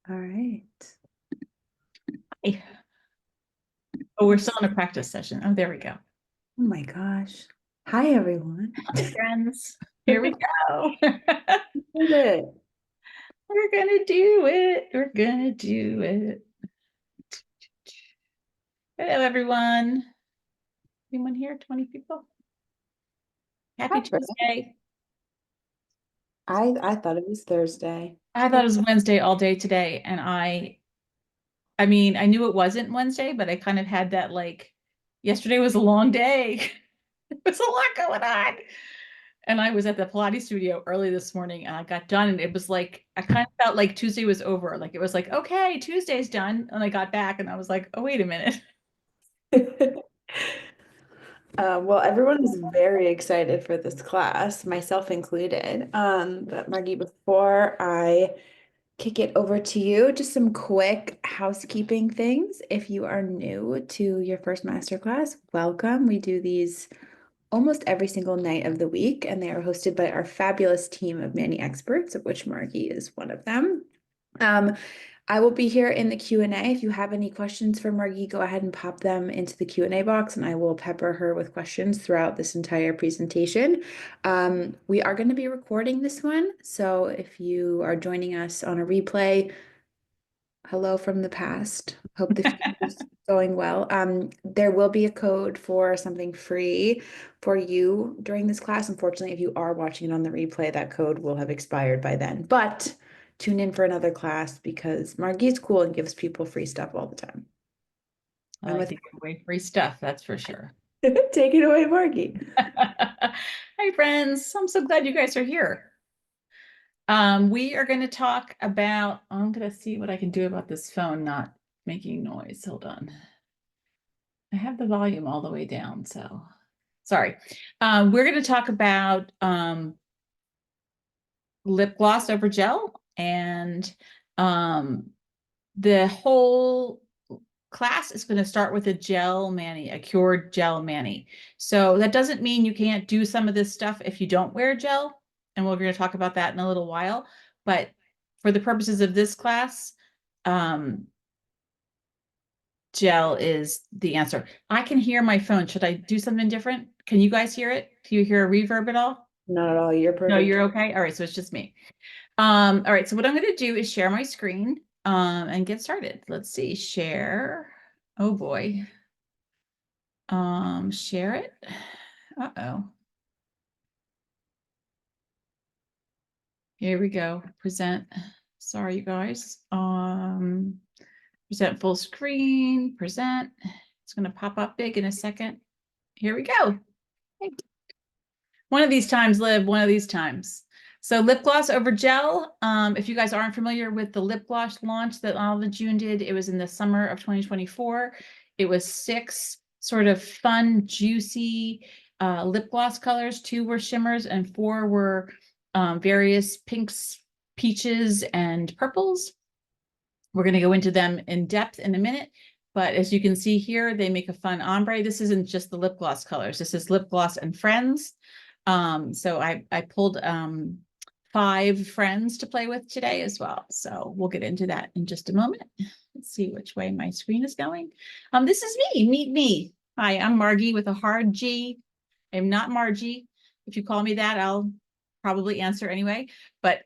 All right. Hey. Oh, we're still in a practice session. Oh, there we go. Oh my gosh. Hi, everyone. Hi, friends. Here we go. Did it. We're gonna do it. We're gonna do it. Hello, everyone. Anyone here? 20 people. Happy Hi, Brett. Tuesday. I thought it was Thursday. I thought it was Wednesday all day today, and I mean, I knew it wasn't Wednesday, but I kind of had that like yesterday was a long day. It was a lot going on. And I was at the Pilates studio early this morning and I got done and it was like I kind of felt like Tuesday was over. Like it was like, okay, Tuesday's done. And I got back and I was like, oh, wait a minute. Well, everyone is very excited for this class, myself included. But Margie, before I kick it over to you, just some quick housekeeping things. If you are new to your first masterclass, welcome. We do these almost every single night of the week, and they are hosted by our fabulous team of Manny experts, of which Margie is one of them. Um, I will be here in the Q&A. If you have any questions for Margie, go ahead and pop them into the Q&A box, and I will pepper her with questions throughout this entire presentation. We are going to be recording this one, so if you are joining us on a replay, hello from the past. Hope the future's going well. There will be a code for something free for you during this class. Unfortunately, if you are watching it on the replay, that code will have expired by then. But tune in for another class because Margie's cool and gives people free stuff all the time. I And like with to give away free stuff, that's for sure. take it away, Margie. Hi, friends. I'm so glad you guys are here. We are going to talk about, I'm going to see what I can do about this phone not making noise. Hold on. I have the volume all the way down, so sorry. We're going to talk about lip gloss over gel and um, the whole class is going to start with a gel mani, a cured gel mani. So that doesn't mean you can't do some of this stuff if you don't wear gel. And we're going to talk about that in a little while. But for the purposes of this class, um, gel is the answer. I can hear my phone. Should I do something different? Can you guys hear it? Do you hear a reverb at all? Not at all. You're No, perfect. you're okay. All right, so it's just me. All right, so what I'm going to do is share my screen and get started. Let's see, share. Oh boy. Share it. Uh-oh. Here we go. Present. Sorry, you guys. Present full screen, present. It's going to pop up big in a second. Here we go. One of these times, Liv, one of these times. So lip gloss over gel. If you guys aren't familiar with the lip gloss launch that Olive June did, it was in the summer of 2024. It was 6 sort of fun, juicy lip gloss colors. 2 were shimmers and 4 were various pinks, peaches, and purples. We're going to go into them in depth in a minute. But as you can see here, they make a fun ombre. This isn't just the lip gloss colors. This is lip gloss and friends. So I pulled 5 friends to play with today as well. So we'll get into that in just a moment. Let's see which way my screen is going. This is me. Meet me. Hi, I'm Margie with a hard G. I'm not Margie. If you call me that, I'll probably answer anyway. But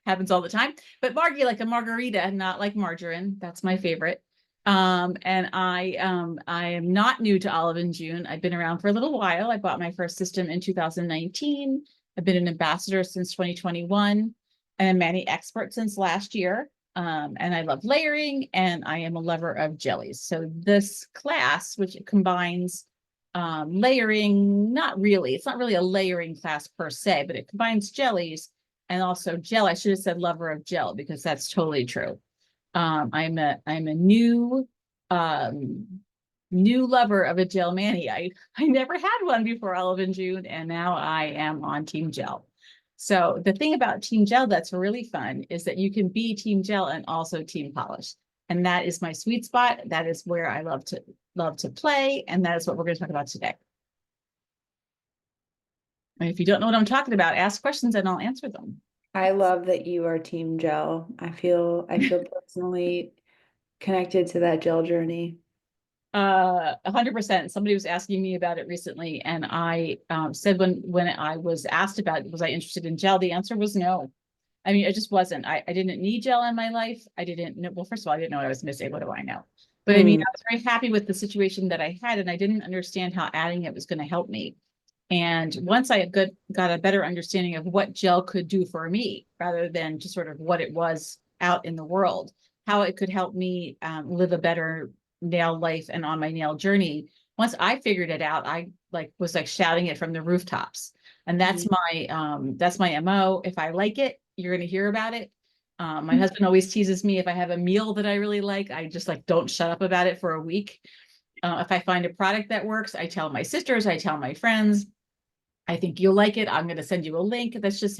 happens all the time. But Margie, like a margarita, not like margarine. That's my favorite. And I am not new to Olive and June. I've been around for a little while. I bought my first system in 2019. I've been an ambassador since 2021 and a Mani expert since last year. And I love layering and I am a lover of jellies. So this class, which combines layering, not really, it's not really a layering class per se, but it combines jellies and also gel. I should have said lover of gel because that's totally true. I'm a new lover of a gel mani. I never had one before Olive and June, and now I am on Team Gel. So the thing about Team Gel that's really fun is that you can be Team Gel and also Team Polish. And that is my sweet spot. That is where I love to play, and that is what we're going to talk about today. And if you don't know what I'm talking about, ask questions and I'll answer them. I love that you are team gel. I feel personally connected to that gel journey. 100%. Somebody was asking me about it recently, and I said when I was asked about it, was I interested in gel? The answer was no. I mean, it just wasn't. I didn't need gel in my life. I didn't know. Well, first of all, I didn't know what I was missing. What do I know? But I mean, Mm, I was very happy with the situation that I had, and I didn't understand how adding it was going to help me. And once I got a better understanding of what gel could do for me, rather than just sort of what it was out in the world, how it could help me live a better nail life and on my nail journey. Once I figured it out, I was like shouting it from the rooftops. And mm, that's my MO. If I like it, you're going to hear about it. My husband always teases me if I have a meal that I really like, I just like don't shut up about it for a week. If I find a product that works, I tell my sisters, I tell my friends. I think you'll like it. I'm going to send you a link. That's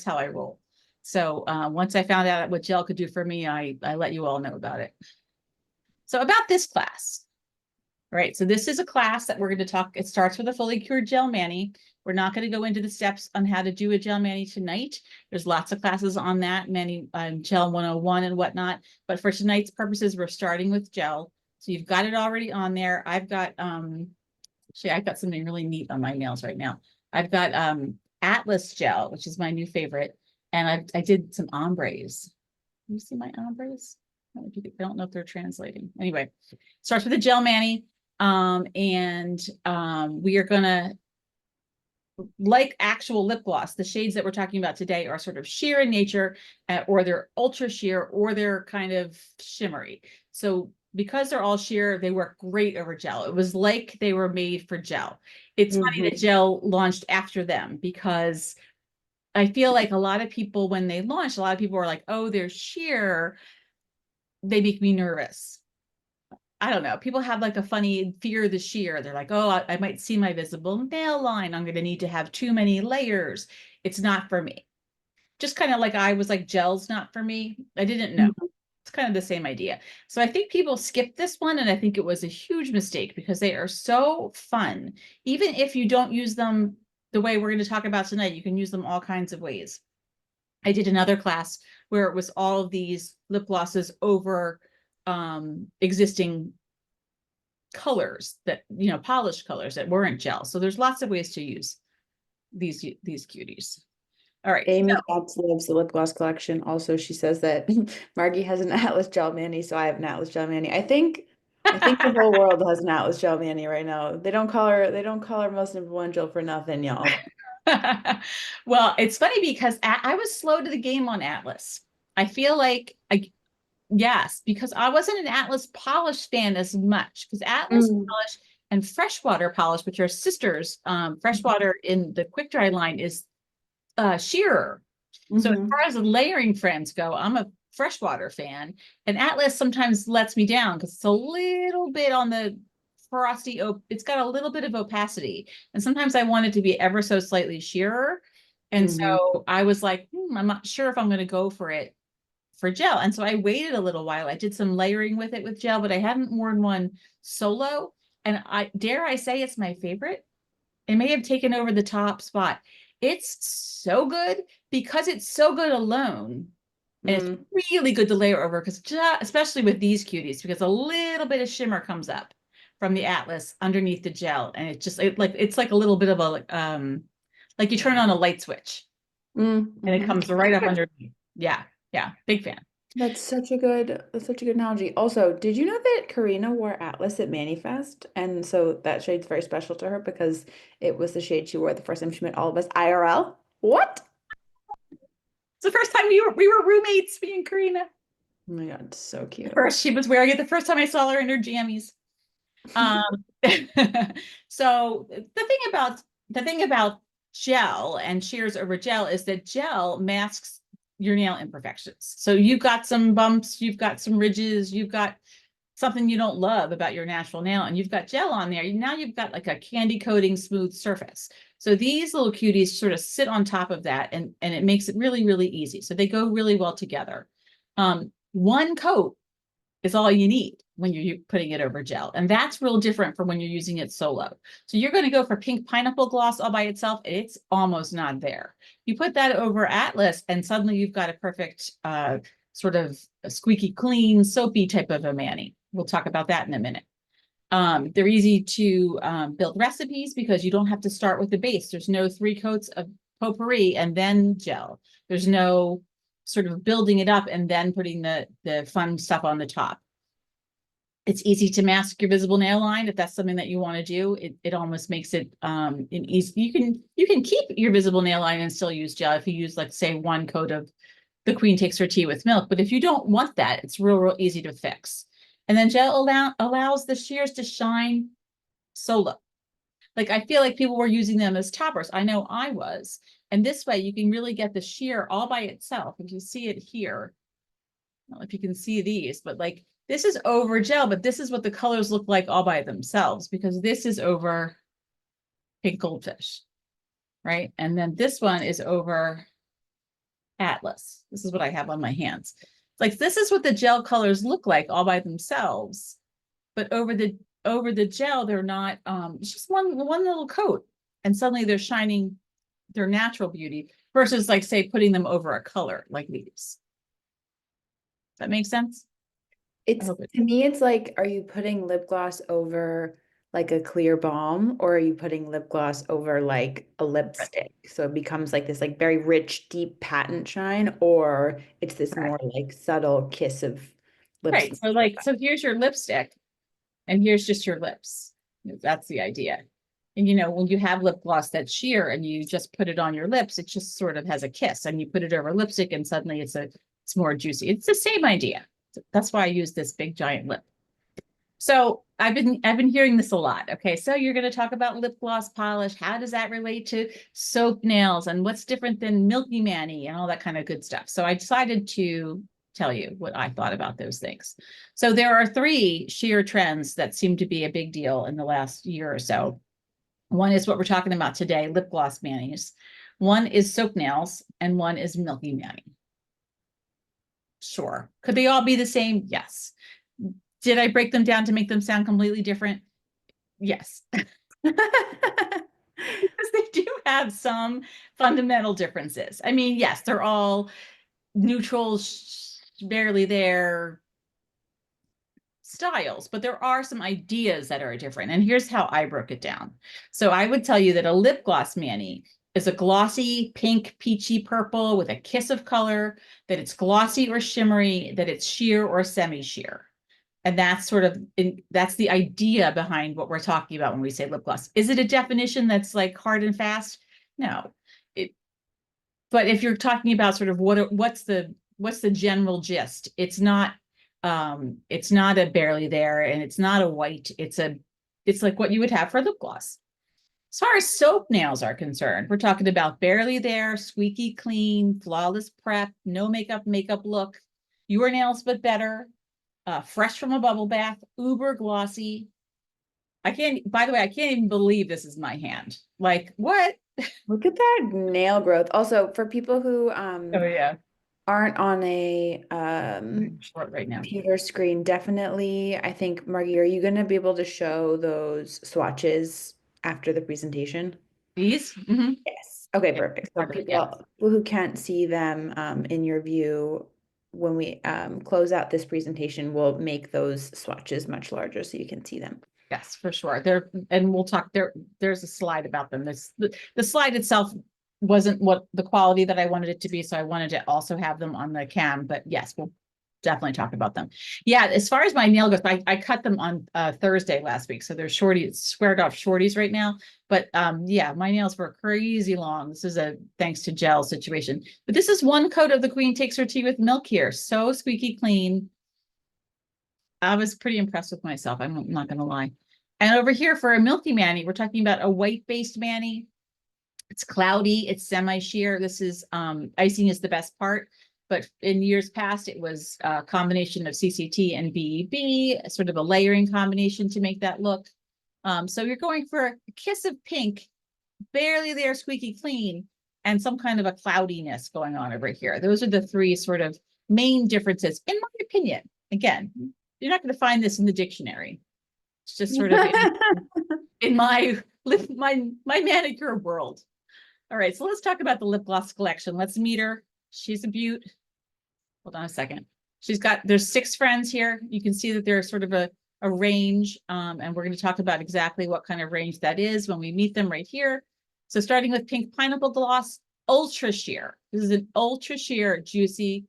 how I roll. So once I found out what gel could do for me, I let you all know about it. So about this class, right? So this is a class that we're going to talk. It starts with a fully cured gel mani. We're not going to go into the steps on how to do a gel mani tonight. There's lots of classes on that, many gel 101 and whatnot. But for tonight's purposes, we're starting with gel. So you've got it already on there. Actually, I've got something really neat on my nails right now. I've got Atlas gel, which is my new favorite, and I did some ombres. Can you see my ombres? I don't know if they're translating. Anyway, starts with a gel mani, and we are gonna, like actual lip gloss, the shades that we're talking about today are sort of sheer in nature, or they're ultra sheer, or they're kind of shimmery. So because they're all sheer, they work great over gel. It was like they were made for gel. It's funny that mhm, gel launched after them, because I feel like a lot of people, when they launched, a lot of people were like, oh, they're sheer. They make me nervous. I don't know. People have like a funny fear of the sheer. They're like, oh, I might see my visible nail line. I'm going to need to have too many layers. It's not for me. Just kind of like I was like, gel's not for me. I didn't know. mhm. It's kind of the same idea. So I think people skip this one, and I think it was a huge mistake because they are so fun. Even if you don't use them the way we're going to talk about tonight, you can use them all kinds of ways. I did another class where it was all of these lip glosses over existing colors that, polished colors that weren't gel. So there's lots of ways to use these cuties. All right. Amy Katz loves the lip gloss collection. Also, she says that Margie has an Atlas gel mani, so I have an Atlas gel mani. I think the whole world has an Atlas gel mani right now. They don't call her most influential for nothing, y'all. Well, it's funny because I was slow to the game on Atlas. I feel like yes, because I wasn't an Atlas polish fan as much, because Atlas Mm. polish and freshwater polish, which are sisters, freshwater in the quick dry line is shearer. So as Mm-hmm. far as the layering friends go, I'm a freshwater fan, and Atlas sometimes lets me down because it's a little bit on the frosty. It's got a little bit of opacity, and sometimes I want it to be ever so slightly sheerer. And Mm-hmm. so I was like, I'm not sure if I'm going to go for it for gel. And so I waited a little while. I did some layering with it with gel, but I hadn't worn one solo. And I dare I say it's my favorite. It may have taken over the top spot. It's so good because it's so good alone. And it's Mm. really good to layer over, because especially with these cuties, because a little bit of shimmer comes up from the Atlas underneath the gel. And it's like a little bit of a like you turn on a light switch Mm. and it Mm-hmm. comes right up underneath. Yeah, yeah, big fan. That's such a good analogy. Also, did you know that Karina wore Atlas at Manifest? And so that shade's very special to her because it was the shade she wore the first time she met all of us IRL. What? It's the first time we were roommates, me and Karina. Oh my God, so The cute. first she was wearing it the first time I saw her in her jammies. Um, so the thing about gel and shears over gel is that gel masks your nail imperfections. So you've got some bumps, you've got some ridges, you've got something you don't love about your natural nail, and you've got gel on there. Now you've got like a candy coating smooth surface. So these little cuties sort of sit on top of that, and it makes it really, really easy. So they go really well together. One coat is all you need. when you're putting it over gel. And that's real different from when you're using it solo. So you're going to go for pink pineapple gloss all by itself. It's almost not there. You put that over Atlas and suddenly you've got a perfect sort of a squeaky clean, soapy type of a mani. We'll talk about that in a minute. They're easy to build recipes because you don't have to start with the base. There's no 3 coats of potpourri and then gel. There's no sort of building it up and then putting the fun stuff on the top. It's easy to mask your visible nail line if that's something that you want to do. It almost makes it an easy. You can keep your visible nail line and still use gel if you use, like, say, 1 coat of the Queen Takes Her Tea with Milk. But if you don't want that, it's real easy to fix. And then gel allows the shears to shine solo. Like, I feel like people were using them as toppers. I know I was. And this way you can really get the sheer all by itself. If you see it here, I don't know if you can see these, but like this is over gel, but this is what the colors look like all by themselves, because this is over pink goldfish, right? And then this one is over Atlas. This is what I have on my hands. Like, this is what the gel colors look like all by themselves, but over the gel, they're not, it's just one little coat, and suddenly they're shining their natural beauty versus, like, say, putting them over a color like these. Does that make sense? I It's hope it. to me, it's like, are you putting lip gloss over like a clear balm, or are you putting lip gloss over like a lipstick? So it becomes like this like very rich, deep patent shine, or it's this Right. more like subtle kiss of Right. lipstick. So, like, so here's your lipstick and here's just your lips. That's the idea. And when you have lip gloss that's sheer and you just put it on your lips, it just sort of has a kiss, and you put it over lipstick and suddenly it's more juicy. It's the same idea. That's why I use this big giant lip. So I've been hearing this a lot. Okay, so you're going to talk about lip gloss polish. How does that relate to soap nails, and what's different than Milky Manny and all that kind of good stuff? So I decided to tell you what I thought about those things. So there are 3 sheer trends that seem to be a big deal in the last year or so. One is what we're talking about today, lip gloss manis. One is soap nails, and one is Milky Manny. Sure. Could they all be the same? Yes. Did I break them down to make them sound completely different? Yes. Because they do have some fundamental differences. I mean, yes, they're all neutral, barely there styles, but there are some ideas that are different. And here's how I broke it down. So I would tell you that a lip gloss mani is a glossy pink, peachy purple with a kiss of color, that it's glossy or shimmery, that it's sheer or semi-sheer. And that's that's the idea behind what we're talking about when we say lip gloss. Is it a definition that's like hard and fast? No. But if you're talking about sort of what's the general gist, it's not a barely there, and it's not a white, it's like what you would have for lip gloss. As far as soap nails are concerned, we're talking about barely there, squeaky clean, flawless prep, no makeup look, your nails but better, fresh from a bubble bath, uber glossy. By the way, I can't even believe this is my hand. Like, what? Look at that nail growth. Also, for people who Oh yeah, aren't on a I'm short right now. computer screen, definitely, I think, Margie, are you going to be able to show those swatches after the presentation? These? Mm-hmm. Yes. Okay, Yeah, perfect. So part of it, yeah. people who can't see them in your view, when we close out this presentation, we'll make those swatches much larger so you can see them. Yes, for sure. And we'll talk there's a slide about them. The slide itself wasn't what the quality that I wanted it to be, so I wanted to also have them on the cam, but yes, we'll definitely talk about them. Yeah, as far as my nail goes, I cut them on Thursday last week, so they're squared off shorties right now. But yeah, my nails were crazy long. This is a thanks to gel situation. But this is 1 coat of the Queen Takes Her Tea with Milk here. So squeaky clean. I was pretty impressed with myself. I'm not going to lie. And over here for a Milky Manny, we're talking about a white-based Manny. It's cloudy, it's semi-sheer. This is icing is the best part. But in years past, it was a combination of CCT and BEB, sort of a layering combination to make that look. So you're going for a kiss of pink, barely there, squeaky clean, and some kind of a cloudiness going on over here. Those are the 3 sort of main differences, in my opinion. Again, you're not going to find this in the dictionary. It's just sort of in my manicure world. All right, so let's talk about the lip gloss collection. Let's meet her. She's a beaut. Hold on a second. There's 6 friends here. You can see that there's sort of a range, and we're going to talk about exactly what kind of range that is when we meet them right here. So starting with Pink Pineapple Gloss, Ultra Sheer. This is an ultra sheer, juicy,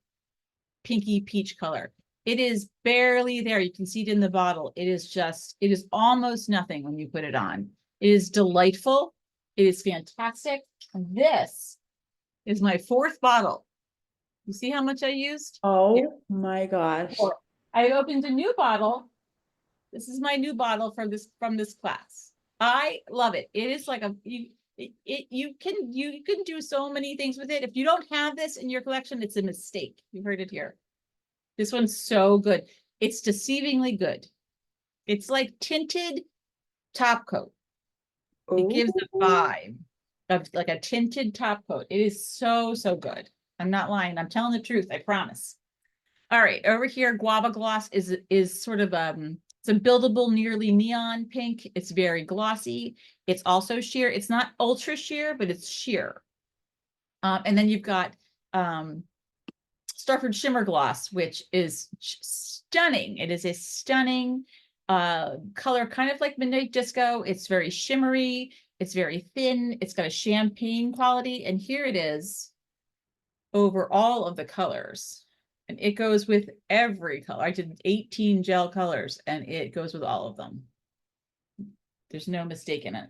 pinky peach color. It is barely there. You can see it in the bottle. It is almost nothing when you put it on. It is delightful. It is fantastic. This is my 4th bottle. You see how much I used? Oh my gosh. I opened a new bottle. This is my new bottle from this class. I love it. It is like you can do so many things with it. If you don't have this in your collection, it's a mistake. You heard it here. This one's so good. It's deceivingly good. It's like tinted top coat. It gives the vibe of like a tinted top coat. It is so, so good. I'm not lying. I'm telling the truth. I promise. All right. Over here, Guava Gloss is sort of it's a buildable, nearly neon pink. It's very glossy. It's also sheer. It's not ultra sheer, but it's sheer. And then you've got Starford Shimmer Gloss, which is stunning. It is a stunning color, kind of like Midnight Disco. It's very shimmery. It's very thin. It's got a champagne quality. And here it is over all of the colors. And it goes with every color. I did 18 gel colors, and it goes with all of them. There's no mistake in it.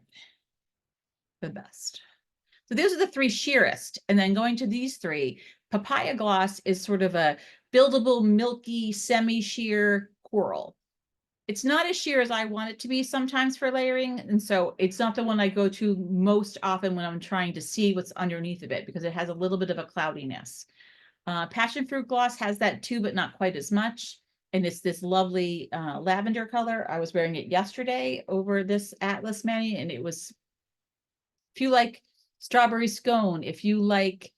The best. So those are the 3 sheerest. And then going to these 3, Papaya Gloss is sort of a buildable, milky, semi-sheer coral. It's not as sheer as I want it to be sometimes for layering. And so it's not the one I go to most often when I'm trying to see what's underneath of it, because it has a little bit of a cloudiness. Passion Fruit Gloss has that too, but not quite as much. And it's this lovely lavender color. I was wearing it yesterday over this Atlas mani, and it was, if you like strawberry scone, if you like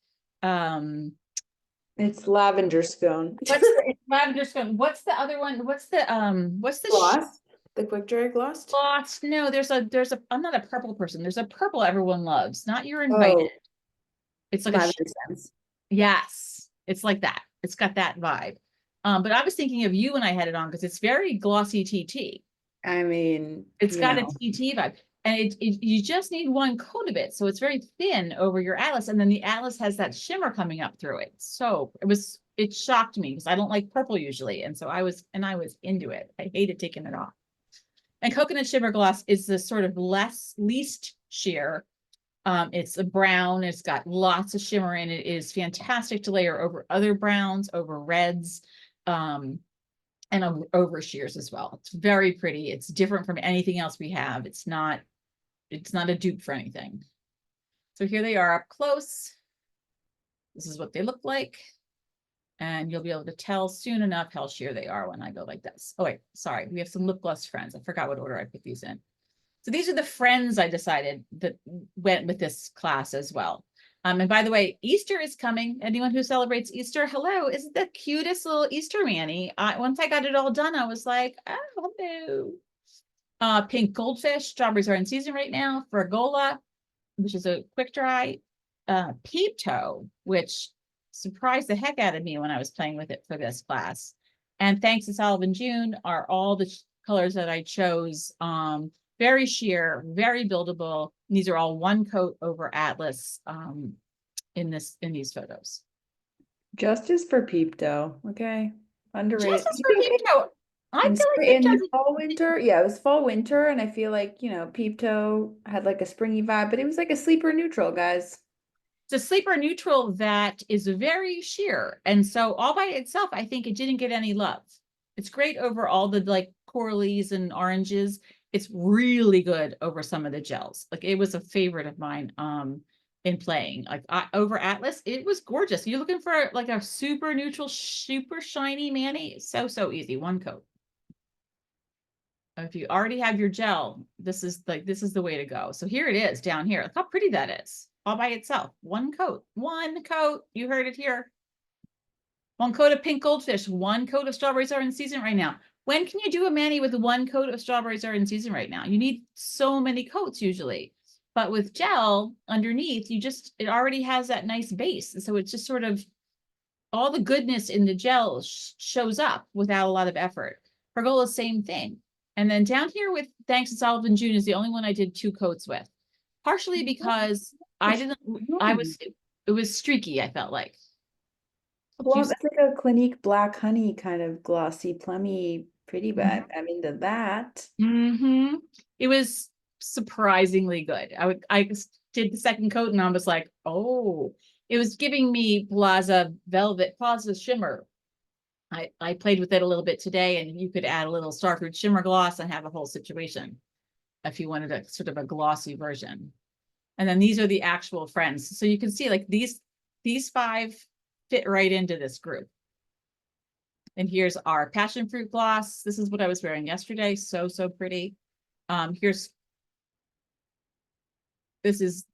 It's lavender scone. it's lavender scone. What's the other one? What's the Gloss? The quick dry gloss? gloss? No, there's a I'm not a purple person. There's a purple everyone loves. Not You're Invited. Oh, It's like that makes sense. yes, it's like that. It's got that vibe. But I was thinking of you when I had it on because it's very glossy TT. I mean, It's got a TT vibe. And you just need one coat of it. So it's very thin over your Atlas. And then the Atlas has that shimmer coming up through it. So it shocked me because I don't like purple usually. And so I was into it. I hated taking it off. And Coconut Shimmer Gloss is the sort of least sheer. It's a brown. It's got lots of shimmer in it. It is fantastic to layer over other browns, over reds. And over sheers as well. It's very pretty. It's different from anything else we have. It's not a dupe for anything. So here they are up close. This is what they look like. And you'll be able to tell soon enough how sheer they are when I go like this. Oh wait, sorry. We have some lip gloss friends. I forgot what order I put these in. So these are the friends I decided that went with this class as well. And by the way, Easter is coming. Anyone who celebrates Easter, hello. Isn't the cutest little Easter mani? Once I got it all done, I was like, oh, hello. Pink Goldfish. Strawberries are in season right now. Fragola, which is a quick dry. Peep Toe, which surprised the heck out of me when I was playing with it for this class. And Thanks to Sullivan June are all the colors that I chose. Very sheer, very buildable. These are all one coat over Atlas in these photos. Justice for Peep Toe. Okay. Underrated. Justice for Peep Toe. I feel like Peep In Toe. fall winter. Yeah, it was fall winter, and I feel like, Peep Toe had like a springy vibe, but it was like a sleeper neutral, guys. It's a sleeper neutral that is very sheer. And so all by itself, I think it didn't get any love. It's great over all the like coralies and oranges. It's really good over some of the gels. Like it was a favorite of mine in playing. Like over Atlas, it was gorgeous. You're looking for like a super neutral, super shiny mani. So easy. One coat. If you already have your gel, this is the way to go. So here it is down here. Look how pretty that is. All by itself. One coat. You heard it here. One coat of Pink Goldfish. One coat of Strawberries are in season right now. When can you do a mani with one coat of strawberries are in season right now? You need so many coats usually. But with gel underneath, it already has that nice base. And so it's just sort of all the goodness in the gel shows up without a lot of effort. Pergola, same thing. And then down here with Thanks to Sullivan June is the only one I did 2 coats with. Partially because it was streaky, I felt like. Well, that's like a Clinique Black Honey kind of glossy, plummy, pretty, but I'm into that. Mm-hmm. It was surprisingly good. I did the second coat and I was like, oh, it was giving me Plaza Shimmer. I played with it a little bit today, and you could add a little Starfruit Shimmer gloss and have a whole situation if you wanted a sort of a glossy version. And then these are the actual friends. So you can see like these 5 fit right into this group. And here's our passion fruit gloss. This is what I was wearing yesterday. So, so pretty. This is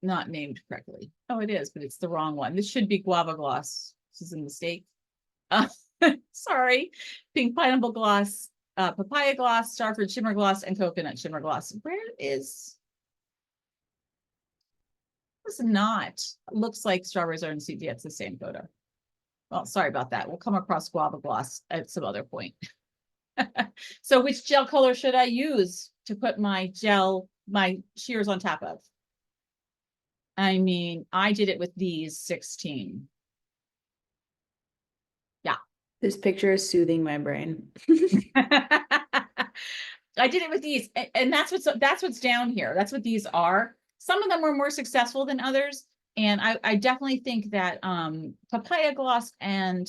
not named correctly. Oh, it is, but it's the wrong one. This should be guava gloss. This is a mistake. Sorry. Pink pineapple gloss, papaya gloss, starfruit shimmer gloss, and coconut shimmer gloss. Where is this? Not looks like strawberries are in CD. It's the same photo. Well, sorry about that. We'll come across guava gloss at some other point. So which gel color should I use to put my shears on top of? I mean, I did it with these 16. Yeah. This picture is soothing my brain. I did it with these, and that's what's down here. That's what these are. Some of them were more successful than others, and I definitely think that papaya gloss and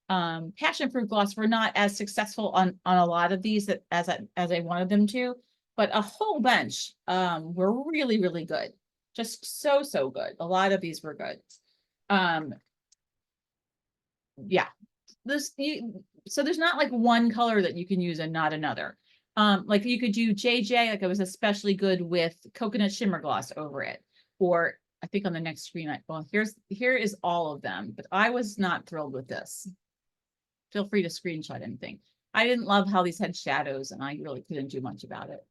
passion fruit gloss were not as successful on a lot of these as I wanted them to, but a whole bunch were really, really good. Just so good. A lot of these were good. Yeah. So there's not like one color that you can use and not another. Like you could do JJ, like it was especially good with coconut shimmer gloss over it. Or I think on the next screen, here is all of them, but I was not thrilled with this. Feel free to screenshot anything. I didn't love how these had shadows, and I really couldn't do much about it.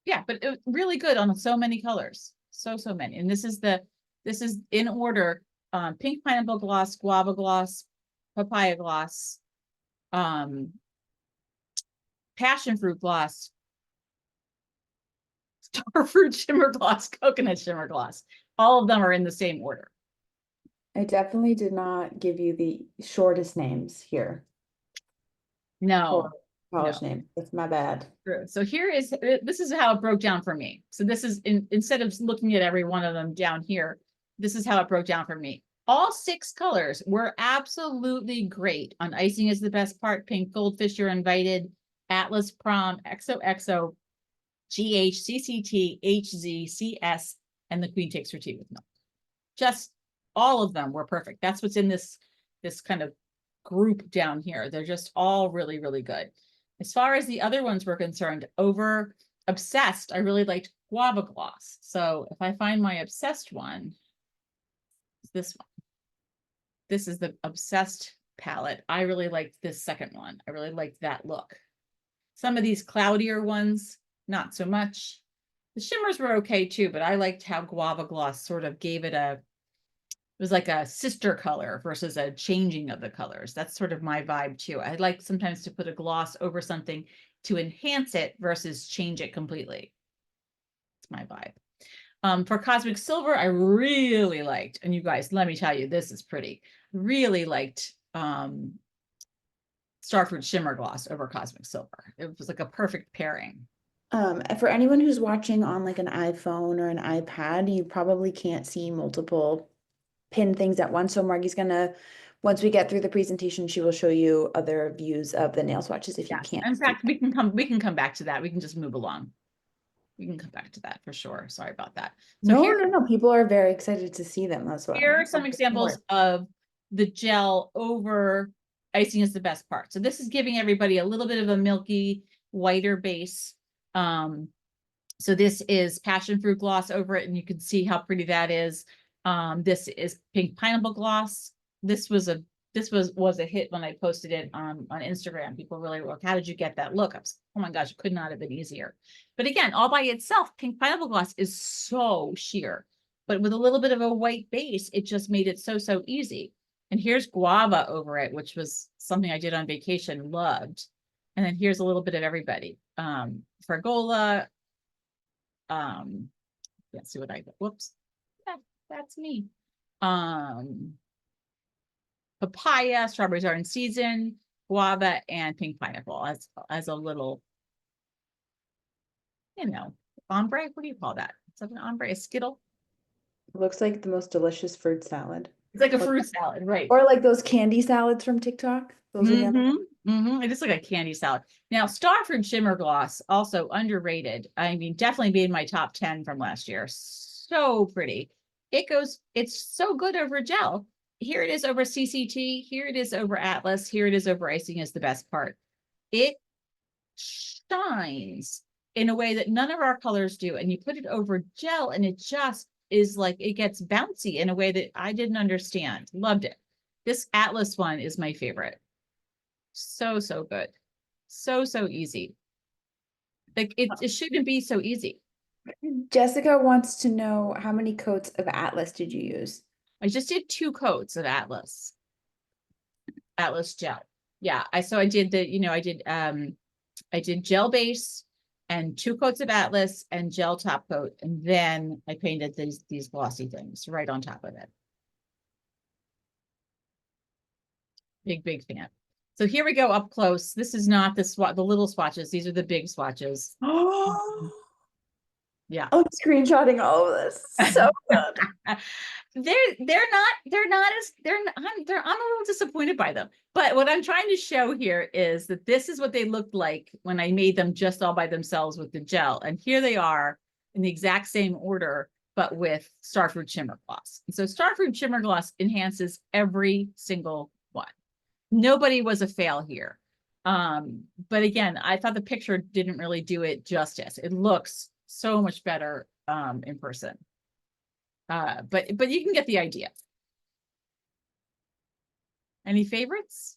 Yeah, but it was really good on so many colors. So many. And this is in order: pink pineapple gloss, guava gloss, papaya gloss, passion fruit gloss, star fruit shimmer gloss, coconut shimmer gloss. All of them are in the same order. I definitely did not give you the shortest names here. No, College name. That's my bad. True. So this is how it broke down for me. So this is instead of looking at every one of them down here, this is how it broke down for me. All 6 colors were absolutely great on Icing is the Best Part, Pink Goldfish, You're Invited, Atlas Prom, XOXO, GH, CCT, HZ, CS, and the Queen Takes Her Tea with Milk. Just all of them were perfect. That's what's in this kind of group down here. They're just all really, really good. As far as the other ones were concerned, over Obsessed, I really liked Guava Gloss. So if I find my Obsessed one, it's this one. This is the Obsessed palette. I really liked this second one. I really liked that look. Some of these cloudier ones, not so much. The shimmers were okay too, but I liked how Guava Gloss sort of gave it it was like a sister color versus a changing of the colors. That's sort of my vibe too. I like sometimes to put a gloss over something to enhance it versus change it completely. It's my vibe. For Cosmic Silver, I really liked, and you guys, let me tell you, this is pretty. Really liked Starfruit Shimmer Gloss over Cosmic Silver. It was like a perfect pairing. For anyone who's watching on like an iPhone or an iPad, you probably can't see multiple pin things at once. So Margie's gonna, once we get through the presentation, she will show you other views of the nail swatches if you can't. In fact, we can come back to that. We can just move along. We can come back to that for sure. Sorry about that. So no. People are very excited to see them as well. Here are some examples of the gel over Icing is the Best Part. So this is giving everybody a little bit of a milky, whiter base. So this is passion fruit gloss over it, and you can see how pretty that is. This is pink pineapple gloss. This was a was a hit when I posted it on Instagram. People really were like, how did you get that look? I was, oh my gosh, it could not have been easier. But again, all by itself, pink pineapple gloss is so sheer. But with a little bit of a white base, it just made it so, so easy. And here's guava over it, which was something I did on vacation, loved. And then here's a little bit of everybody. Fragola. Can't see what I, whoops. Yeah, that's me. Papaya, strawberries are in season, guava, and pink pineapple as a little, ombre. What do you call that? It's like an ombre, a skittle. It looks like the most delicious fruit salad. It's like a Or, fruit salad, right? or like those candy salads from TikTok. Those are yummy. It is like a candy salad. Now, Starfruit Shimmer Gloss, also underrated. I mean, definitely made my top 10 from last year. So pretty. It's so good over gel. Here it is over CCT. Here it is over Atlas. Here it is over icing is the best part. It shines in a way that none of our colors do. And you put it over gel and it just is like, it gets bouncy in a way that I didn't understand. Loved it. This Atlas one is my favorite. So, so good. So, so easy. Like it shouldn't be so easy. Jessica wants to know how many coats of Atlas did you use? I just did 2 coats of Atlas gel. Yeah, I did I did gel base and 2 coats of Atlas and gel top coat, and then I painted these glossy things right on top of it. Big fan. So here we go up close. This is not the little swatches. These are the big swatches. Oh, Yeah. I'm screenshotting all of this. So good. I'm a little disappointed by them. But what I'm trying to show here is that this is what they looked like when I made them just all by themselves with the gel. And here they are in the exact same order, but with Starfruit Shimmer Gloss. And so Starfruit Shimmer Gloss enhances every single one. Nobody was a fail here. But again, I thought the picture didn't really do it justice. It looks so much better in person. But you can get the idea. Any favorites?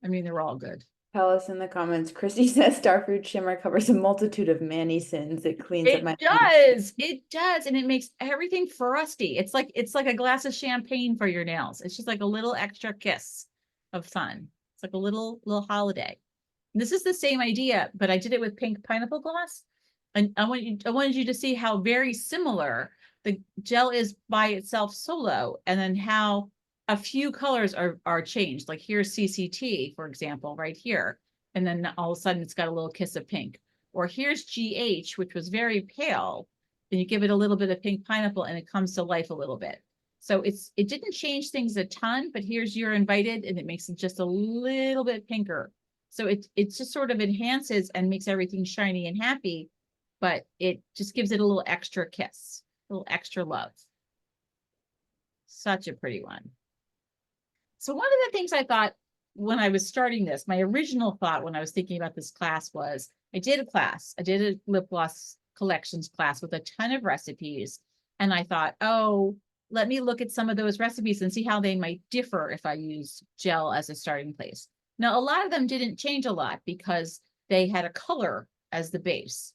I mean, they're all good. Tell us in the comments. Christy says Starfruit Shimmer covers a multitude of Manny sins. It cleans up my It does, and it makes everything frosty. It's like a glass of champagne for your nails. It's just like a little extra kiss of fun. It's like a little holiday. And this is the same idea, but I did it with pink pineapple gloss. And I wanted you to see how very similar the gel is by itself solo, and then how a few colors are changed. Like here's CCT, for example, right here. And then all of a sudden it's got a little kiss of pink. Or here's GH, which was very pale. And you give it a little bit of pink pineapple and it comes to life a little bit. So it didn't change things a ton, but here's You're Invited and it makes it just a little bit pinker. So it just sort of enhances and makes everything shiny and happy, but it just gives it a little extra kiss, a little extra love. Such a pretty one. So one of the things I thought when I was starting this, my original thought when I was thinking about this class was, I did a lip gloss collections class with a ton of recipes. And I thought, oh, let me look at some of those recipes and see how they might differ if I use gel as a starting place. Now, a lot of them didn't change a lot because they had a color as the base.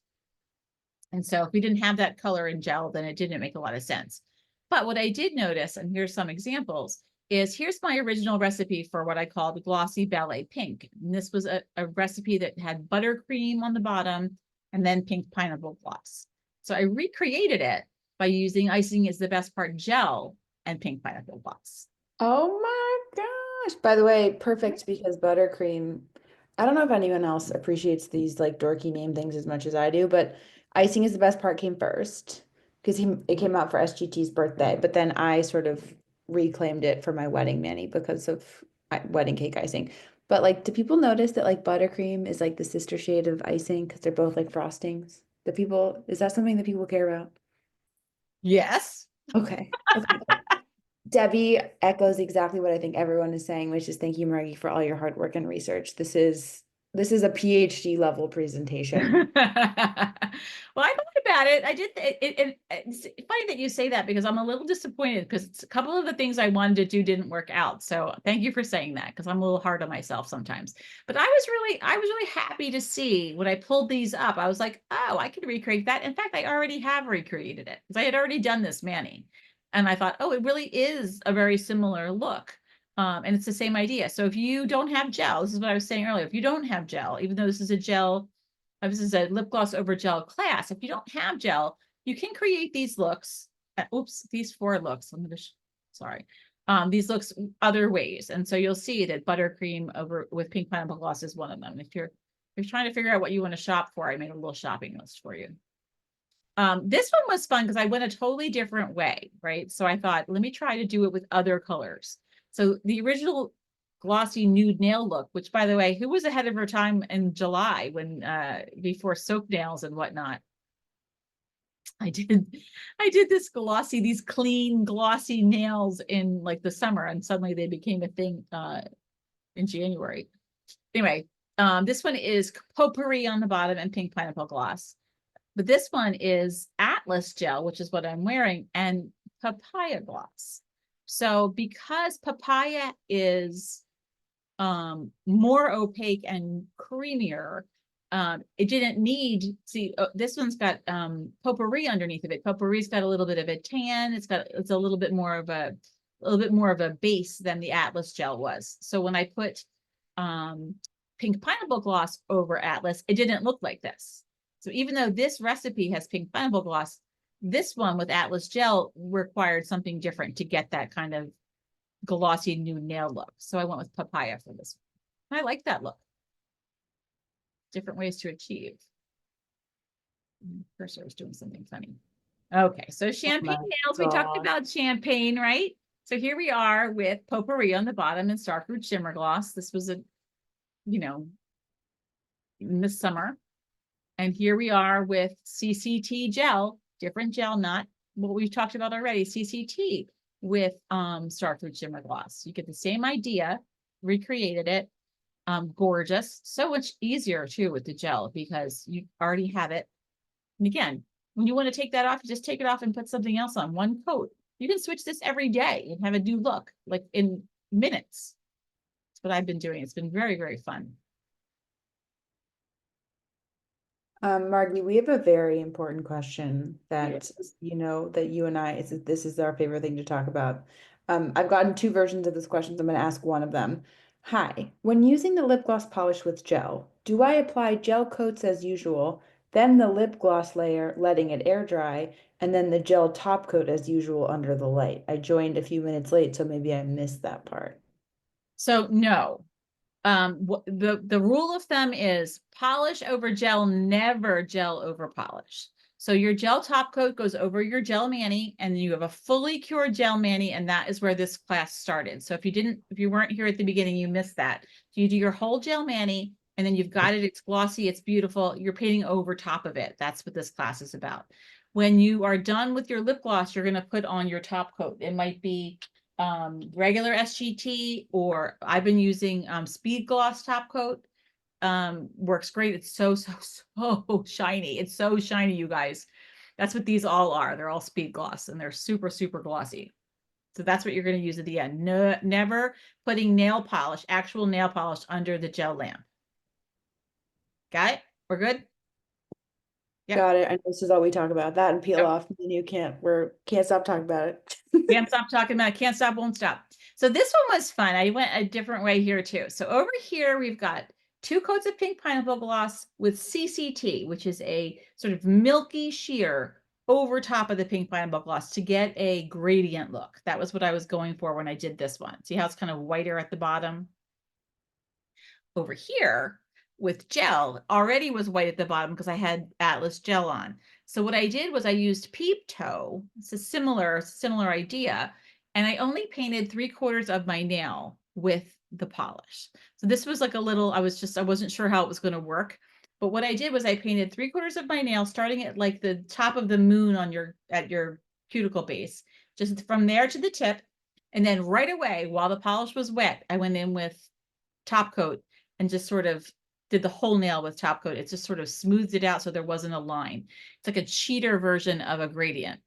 And so if we didn't have that color in gel, then it didn't make a lot of sense. But what I did notice, and here's some examples, is here's my original recipe for what I call the glossy ballet pink. And this was a recipe that had buttercream on the bottom and then pink pineapple gloss. So I recreated it by using Icing is the Best Part gel and pink pineapple gloss. Oh my gosh. By the way, perfect because buttercream. I don't know if anyone else appreciates these like dorky name things as much as I do, but icing is the best part came first because it came out for SGT's birthday, but then I sort of reclaimed it for my wedding mani because of wedding cake icing. But like, do people notice that like buttercream is like the sister shade of icing because they're both like frostings? Is that something that people care about? Yes. Okay. Okay. Debbie echoes exactly what I think everyone is saying, which is thank you, Margie, for all your hard work and research. This is This is a PhD level presentation. Well, I thought about it. I did. It's funny that you say that because I'm a little disappointed because a couple of the things I wanted to do didn't work out. So thank you for saying that because I'm a little hard on myself sometimes. But I was really happy to see when I pulled these up. I was like, oh, I can recreate that. In fact, I already have recreated it because I had already done this mani, and I thought, oh, it really is a very similar look. And it's the same idea. So if you don't have gel, this is what I was saying earlier. If you don't have gel, even though this is a gel, this is a lip gloss over gel class. If you don't have gel, you can create these looks. Oops, these 4 looks. I'm gonna, sorry. These looks other ways. And so you'll see that buttercream over with pink pineapple gloss is one of them. If you're trying to figure out what you want to shop for, I made a little shopping list for you. This one was fun because I went a totally different way, right? So I thought, let me try to do it with other colors. So the original glossy nude nail look, which by the way, who was ahead of her time in July when before soap nails and whatnot? I did these clean, glossy nails in like the summer, and suddenly they became a thing in January. Anyway, this one is potpourri on the bottom and pink pineapple gloss. But this one is Atlas gel, which is what I'm wearing, and papaya gloss. So because papaya is more opaque and creamier, it didn't need, see, this one's got potpourri underneath of it. Potpourri's got a little bit of a tan. It's a little bit more of a base than the Atlas gel was. So when I put pink pineapple gloss over Atlas, it didn't look like this. So even though this recipe has pink pineapple gloss, this one with Atlas gel required something different to get that kind of glossy new nail look. So I went with papaya for this one. I like that look. Different ways to achieve. Cursor is doing something funny. Okay, so Oh champagne my nails. We talked God. about champagne, right? So here we are with potpourri on the bottom and starfruit shimmer gloss. This was in the summer. And here we are with CCT gel, different gel, not what we've talked about already, CCT with starfruit shimmer gloss. You get the same idea, recreated it, gorgeous. So much easier too with the gel because you already have it. And again, when you want to take that off, you just take it off and put something else on, one coat. You can switch this every day and have a new look, like in minutes. That's what I've been doing. It's been very, very fun. Margie, we have a very important question that Yes. that you and I, this is our favorite thing to talk about. I've gotten 2 versions of this question, so I'm going to ask one of them. Hi, when using the lip gloss polish with gel, do I apply gel coats as usual, then the lip gloss layer, letting it air dry, and then the gel top coat as usual under the light? I joined a few minutes late, so maybe I missed that part. So no, the rule of thumb is polish over gel, never gel over polish. So your gel top coat goes over your gel mani, and you have a fully cured gel mani, and that is where this class started. So if you weren't here at the beginning, you missed that. So you do your whole gel mani, and then you've got it. It's glossy, it's beautiful. You're painting over top of it. That's what this class is about. When you are done with your lip gloss, you're going to put on your top coat. It might be regular SGT, or I've been using Speed Gloss top coat. Works great. It's so shiny. It's so shiny, you guys. That's what these all are. They're all Speed Gloss, and they're super, super glossy. So that's what you're going to use at the end. No, never putting nail polish, actual nail polish under the gel lamp. Got it? We're good? Yep. Got it. I know this is all we talk about. That and peel Yep. off. And you can't stop talking about it. Can't stop talking about it. Can't stop, won't stop. So this one was fun. I went a different way here too. So over here, we've got 2 coats of pink pineapple gloss with CCT, which is a sort of milky sheer over top of the pink pineapple gloss to get a gradient look. That was what I was going for when I did this one. See how it's kind of whiter at the bottom? Over here with gel already was white at the bottom because I had Atlas gel on. So what I did was I used Peep Toe. It's a similar idea. And I only painted 3/4 of my nail with the polish. So this was like a little, I wasn't sure how it was going to work. But what I did was I painted 3/4 of my nail, starting at like the top of the moon at your cuticle base, just from there to the tip. And then right away, while the polish was wet, I went in with top coat and just sort of did the whole nail with top coat. It just sort of smoothed it out so there wasn't a line. It's like a cheater version of a gradient.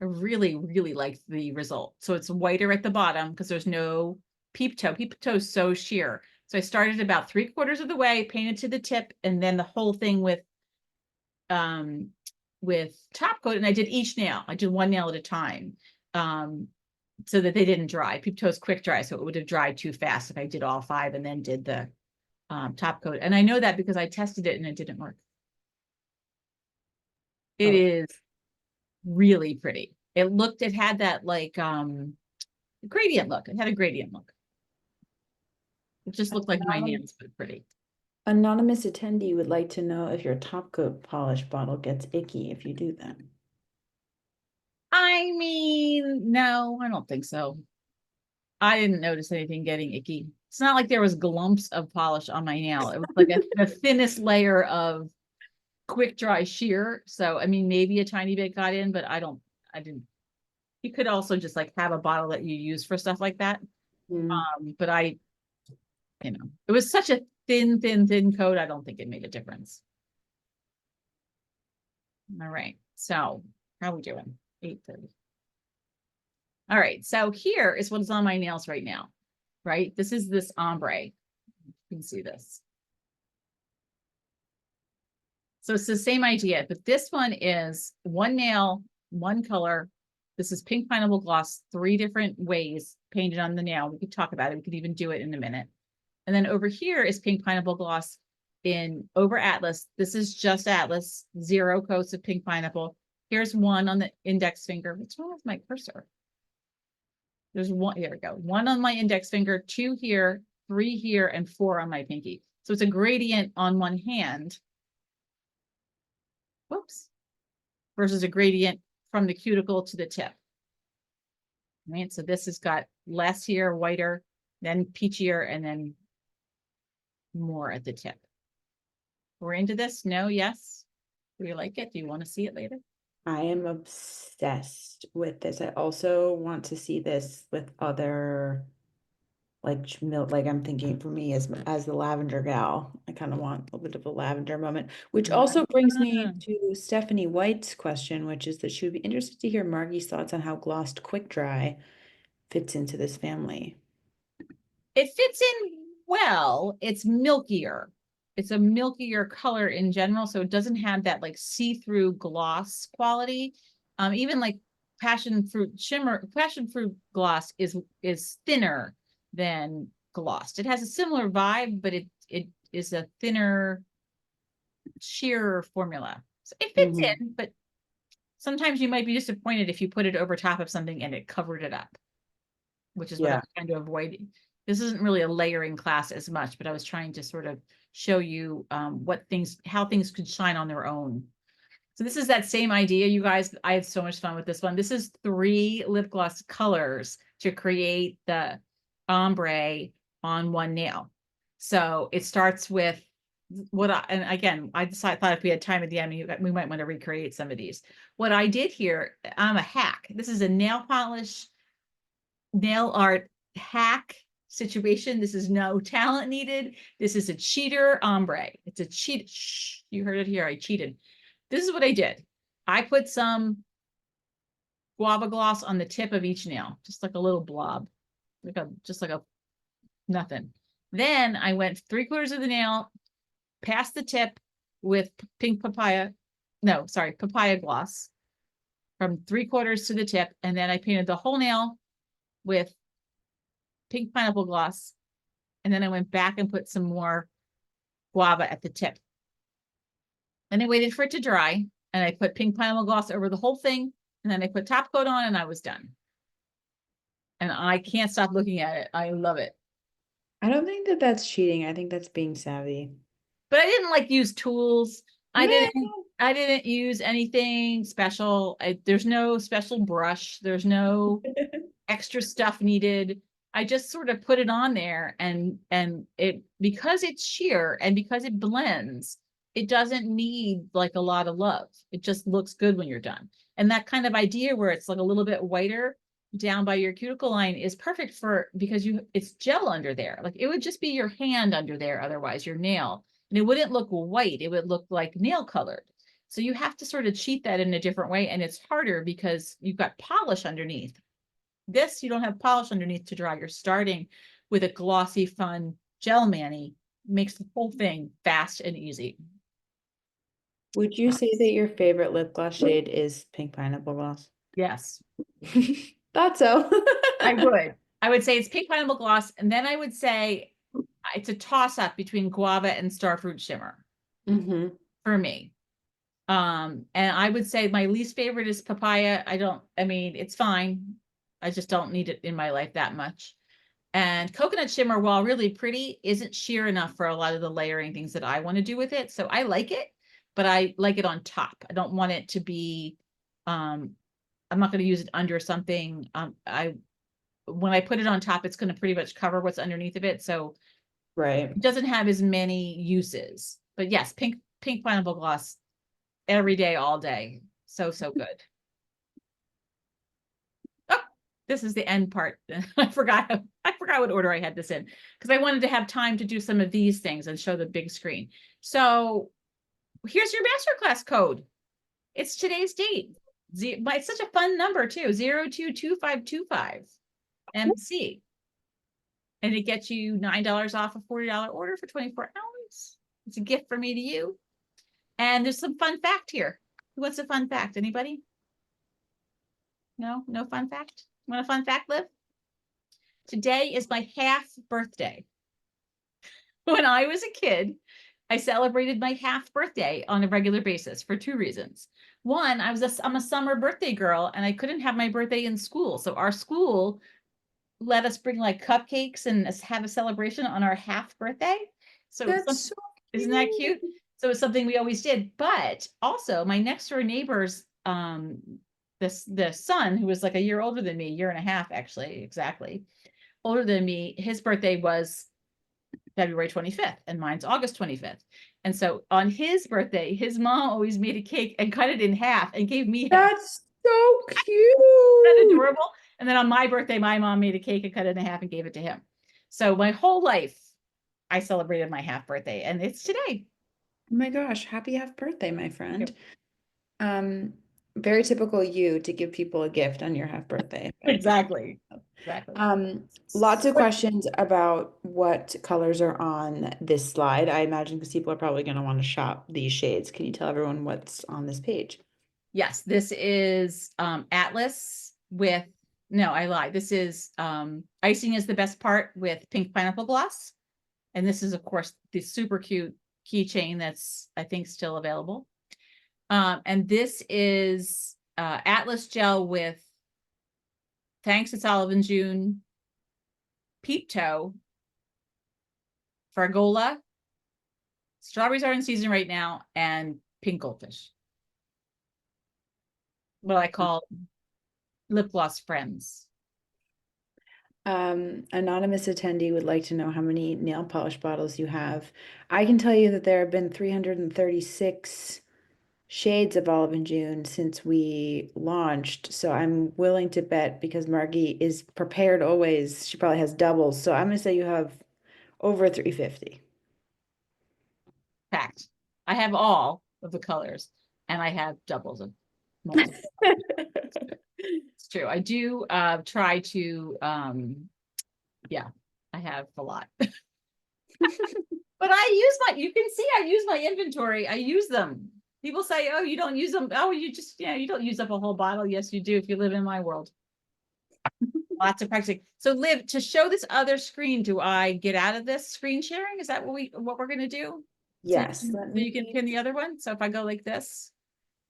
I really, really liked the result. So it's whiter at the bottom because there's no peep toe. Peep toe is so sheer. So I started about 3/4 of the way, painted to the tip, and then the whole thing um with top coat. And I did each nail. I did one nail at a time. So that they didn't dry. Peep toe is quick dry, so it would have dried too fast if I did all 5 and then did the top coat. And I know that because I tested it and it didn't work. It Oh, is really pretty. It had that like gradient look. It had a gradient look. It just looked like my anonymous, nails, but pretty. anonymous attendee would like to know if your top coat polish bottle gets icky if you do that. I mean, no, I don't think so. I didn't notice anything getting icky. It's not like there was glumps of polish on my nail. It was like the thinnest layer of quick dry sheer. So, I mean, maybe a tiny bit got in, but I didn't. You could also just like have a bottle that you use for stuff like that. Mm. But it was such a thin coat. I don't think it made a difference. All right. So how are we doing? 8:30. All right. So here is what is on my nails right now, right? This is this ombre. You can see this. So it's the same idea, but this one is one nail, one color. This is pink pineapple gloss, 3 different ways painted on the nail. We could talk about it. We could even do it in a minute. And then over here is pink pineapple gloss in over Atlas. This is just Atlas, 0 coats of pink pineapple. Here's one on the index finger. What's wrong with my cursor? There's one, here we go. 1 on my index finger, 2 here, 3 here, and 4 on my pinky. So it's a gradient on one hand. Whoops. Versus a gradient from the cuticle to the tip. Right. So this has got less here, whiter, then peachier, and then more at the tip. We're into this? No, yes. Do you like it? Do you want to see it later? I am obsessed with this. I also want to see this with other like milk. Like I'm thinking for me as the lavender gal, I kind of want a little bit of a lavender moment, which also brings me Ah. to Stephanie White's question, which is that she would be interested to hear Margie's thoughts on how glossed quick dry fits into this family. It fits in well. It's milkier. It's a milkier color in general, so it doesn't have that like see-through gloss quality. Even like passion fruit gloss is thinner than glossed. It has a similar vibe, but it is a thinner, sheer formula. So it fits Hmm. in, but sometimes you might be disappointed if you put it over top of something and it covered it up, which is what I Yeah. was trying to avoid. This isn't really a layering class as much, but I was trying to sort of show you how things could shine on their own. So this is that same idea, you guys. I had so much fun with this one. This is 3 lip gloss colors to create the ombre on one nail. So it starts with and again, thought if we had time at the end, we might want to recreate some of these. What I did here, I'm a hack. This is a nail polish, nail art hack situation. This is no talent needed. This is a cheater ombre. It's a cheat. Shh, you heard it here. I cheated. This is what I did. I put some guava gloss on the tip of each nail, just like a little blob, just like a nothing. Then I went 3/4 of the nail past the tip with pink papaya. No, sorry, papaya gloss from 3/4 to the tip. And then I painted the whole nail with pink pineapple gloss. And then I went back and put some more guava at the tip. And I waited for it to dry. And I put pink pineapple gloss over the whole thing. And then I put top coat on and I was done. And I can't stop looking at it. I love it. I don't think that that's cheating. I think that's being savvy. But I didn't like use tools. I Meh. didn't I didn't use anything special. There's no special brush. There's no extra stuff needed. I just sort of put it on there and it, because it's sheer and because it blends, it doesn't need like a lot of love. It just looks good when you're done. And that kind of idea where it's like a little bit whiter, down by your cuticle line is perfect for, because it's gel under there. Like it would just be your hand under there, otherwise your nail. And it wouldn't look white. It would look like nail colored. So you have to sort of cheat that in a different way. And it's harder because you've got polish underneath. This, you don't have polish underneath to draw. You're starting with a glossy, fun gel mani. Makes the whole thing fast and easy. Would you say that your favorite lip gloss shade is pink pineapple gloss? Yes, Thought so. I would. I would say it's pink pineapple gloss. And then I would say it's a toss up between guava and starfruit shimmer hmm for me. And I would say my least favorite is papaya. I mean, it's fine. I just don't need it in my life that much. And coconut shimmer, while really pretty, isn't sheer enough for a lot of the layering things that I want to do with it. So I like it, but I like it on top. I don't want it to be, I'm not going to use it under something. When I put it on top, it's going to pretty much cover what's underneath of it. So Right. it doesn't have as many uses. But yes, pink pineapple gloss every day, all day. So, so good. Oh, this is the end part. I forgot what order I had this in because I wanted to have time to do some of these things and show the big screen. So here's your masterclass code. It's today's date. It's such a fun number too, 022525 MC. And it gets you $9 off a $40 order for 24 hours. It's a gift from me to you. And there's some fun fact here. Who wants a fun fact? Anybody? No? No fun fact? Want a fun fact, Liv? Today is my half birthday. When I was a kid, I celebrated my half birthday on a regular basis for two reasons. One, I'm a summer birthday girl and I couldn't have my birthday in school. So our school let us bring like cupcakes and have a celebration on our half birthday. So That's so isn't that cute? cute. So it's something we always did. But also my next door neighbors, the son who was like a year older than me, year and a half actually, exactly, older than me, his birthday was February 25th and mine's August 25th. And so on his birthday, his mom always made a cake and cut it in half and gave me half. That's so That cute. adorable. And then on my birthday, my mom made a cake and cut it in half and gave it to him. So my whole life, I celebrated my half birthday, and it's today. Oh my gosh, happy half birthday, my friend. Um, Very typical you to give people a gift on your half birthday. Exactly. Exactly. Lots of questions about what colors are on this slide. I imagine because people are probably going to want to shop these shades. Can you tell everyone what's on this page? Yes, this is Atlas with, no, I lied. This is icing is the best part with pink pineapple gloss. And this is, of course, the super cute keychain that's, I think, still available. And this is Atlas gel with Thanks, It's Olive and June, Peep Toe, Fargola, Strawberries Are in Season right now, and Pink Goldfish. What I call lip gloss friends. Anonymous attendee would like to know how many nail polish bottles you have. I can tell you that there have been 336 shades of Olive and June since we launched. So I'm willing to bet because Margie is prepared always. She probably has doubles. So I'm going to say you have over 350. Fact. I have all of the colors and I have doubles of multiple. It's true. I do try to yeah, I have a lot. But you can see I use my inventory. I use them. People say, oh, you don't use them. Oh, you don't use up a whole bottle. Yes, you do if you live in my world. Lots of practicing. So Liv, to show this other screen, do I get out of this screen sharing? Is that what we're gonna do? Yes, So let you can me. pin the other one. So if I go like this,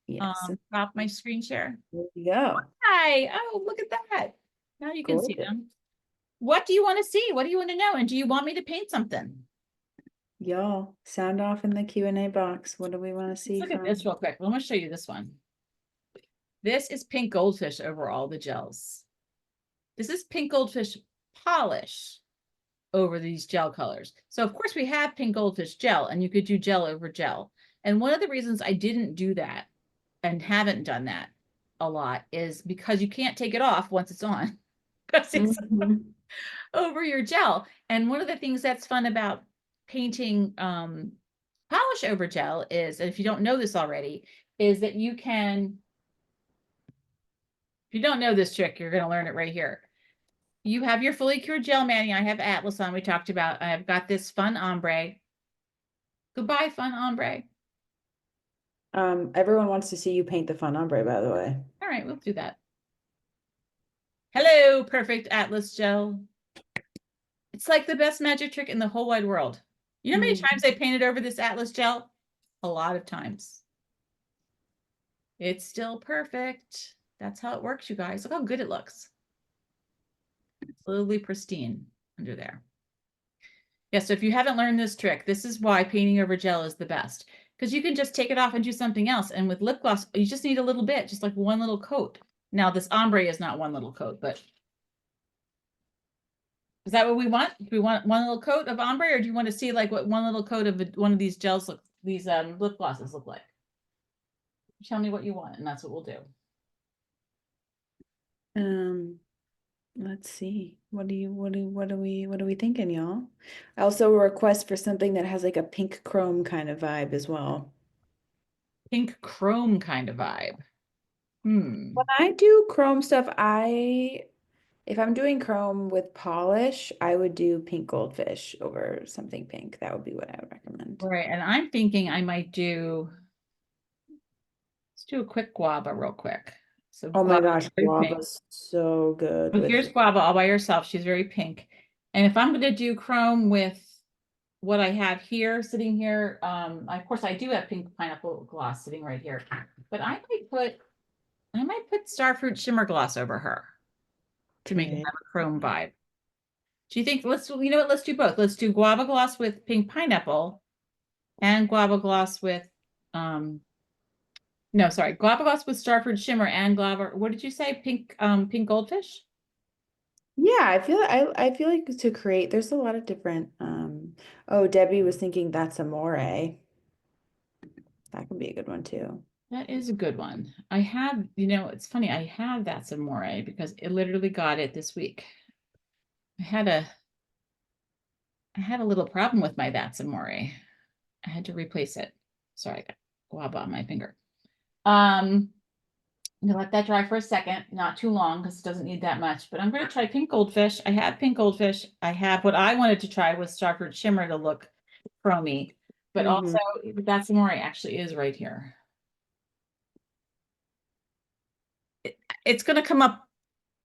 Yes, stop my screen share. there we go. Hi. Oh, look at that. Now you can see Gorgeous. them. What do you want to see? What do you want to know? And do you want me to paint something? Y'all, sound off in the Q&A box. What do we want to Let's see look at from? this real quick. I'm going to show you this one. This is pink goldfish over all the gels. This is pink goldfish polish over these gel colors. So of course we have pink goldfish gel and you could do gel over gel. And one of the reasons I didn't do that and haven't done that a lot is because you can't take it off once it's on because it's Mhm. over your gel. And one of the things that's fun about painting polish over gel is, if you don't know this already, is that you can, if you don't know this trick, you're going to learn it right here. You have your fully cured gel mani. I have Atlas on. We talked about, I've got this fun ombre. Goodbye, fun ombre. Everyone wants to see you paint the fun ombre, by the way. All right, we'll do that. Hello, perfect Atlas gel. It's like the best magic trick in the whole wide world. You know how many times I Mhm. painted over this Atlas gel? A lot of times. It's still perfect. That's how it works, you guys. Look how good it looks. Absolutely pristine under there. Yeah, so if you haven't learned this trick, this is why painting over gel is the best. Because you can just take it off and do something else. And with lip gloss, you just need a little bit, just like one little coat. Now, this ombre is not one little coat, but is that what we want? Do we want one little coat of ombre, or do you want to see like what one little coat of one of these gels look, these lip glosses look like? Tell me what you want, and that's what we'll do. Um, let's see. What are we thinking, y'all? I also request for something that has like a pink chrome kind of vibe as well. Pink chrome kind of vibe. Hmm. When I do chrome stuff, if I'm doing chrome with polish, I would do pink goldfish over something pink. That would be what I would recommend. Right, and I'm thinking I might do, let's do a quick guava real quick. So Oh my guava gosh, is very pink. guava's so good So with here's guava all by herself. She's very pink. And if I'm going to do chrome with what I have here, sitting here, of course I do have pink pineapple gloss sitting right here, but I might put starfruit shimmer gloss over her to make it okay. have a chrome vibe. Do you think, you know what, let's do both. Let's do guava gloss with pink pineapple and guava gloss with, um, no, sorry, guava gloss with starfruit shimmer and guava, what did you say? Pink goldfish? Yeah, I feel like to create there's a lot of different oh, Debbie was thinking that's amore. That can be a good one too. That is a good one. I have, it's funny, I have that some more because it literally got it this week. I had a I had a little problem with my that's amore. I had to replace it. Sorry, I got guava on my finger. I'm gonna let that dry for a second, not too long because it doesn't need that much. But I'm gonna try pink goldfish. I have pink goldfish. I have what I wanted to try was starfruit shimmer to look chromy, but Hmm. also that's amore actually is right here. It's gonna come up.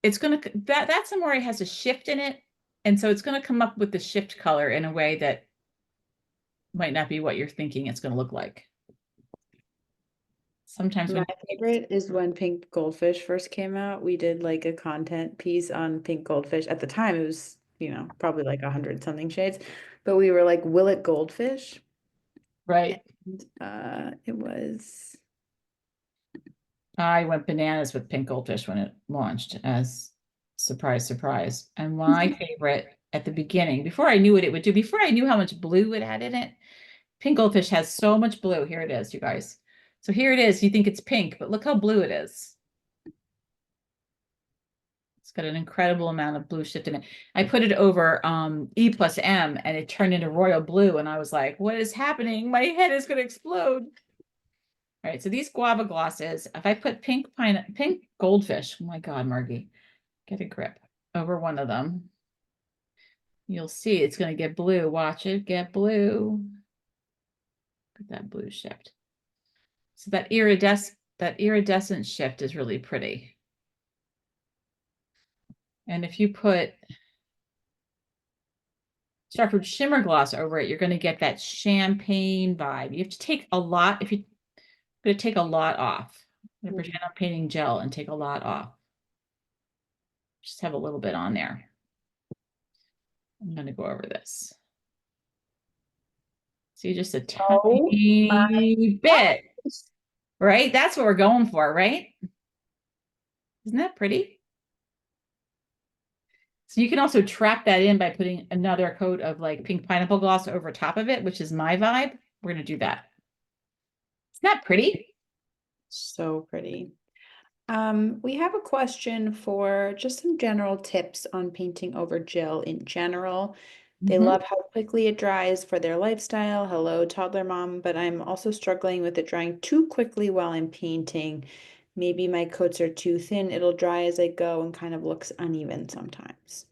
It's gonna that Samori has a shift in it, and so it's gonna come up with the shift color in a way that might not be what you're thinking it's gonna look like. Sometimes My when favorite is when pink goldfish first came out. We did like a content piece on pink goldfish. At the time, it was, probably like 100 something shades, but we were like, will it goldfish? right, And it was I went bananas with pink goldfish when it launched as surprise, surprise. And my favorite at the beginning, before I knew what it would do, before I knew how much blue it had in it, pink goldfish has so much blue. Here it is, you guys. So here it is. You think it's pink, but look how blue it is. It's got an incredible amount of blue shift in it. I put it over E+M and it turned into royal blue. And I was like, what is happening? My head is going to explode. All right, so these guava glosses, if I put pink goldfish, oh my God, Margie, get a grip over one of them, you'll see it's going to get blue. Watch it get blue. Look at that blue shift. So that iridescent shift is really pretty. And if you put Starfruit shimmer gloss over it, you're going to get that champagne vibe. You have to take a lot, if you're going to take a lot off. I'm going to pretend I'm painting gel and take a lot off. Just have a little bit on there. I'm going to go over this. See, just a oh my tiny bit, gosh. right? That's what we're going for, right? Isn't that pretty? So you can also trap that in by putting another coat of like pink pineapple gloss over top of it, which is my vibe. We're going to do that. Isn't that pretty? So pretty. We have a question for just some general tips on painting over gel in general. They Mhm. love how quickly it dries for their lifestyle. Hello, toddler mom, but I'm also struggling with it drying too quickly while I'm painting. Maybe my coats are too thin. It'll dry as I go and kind of looks uneven sometimes.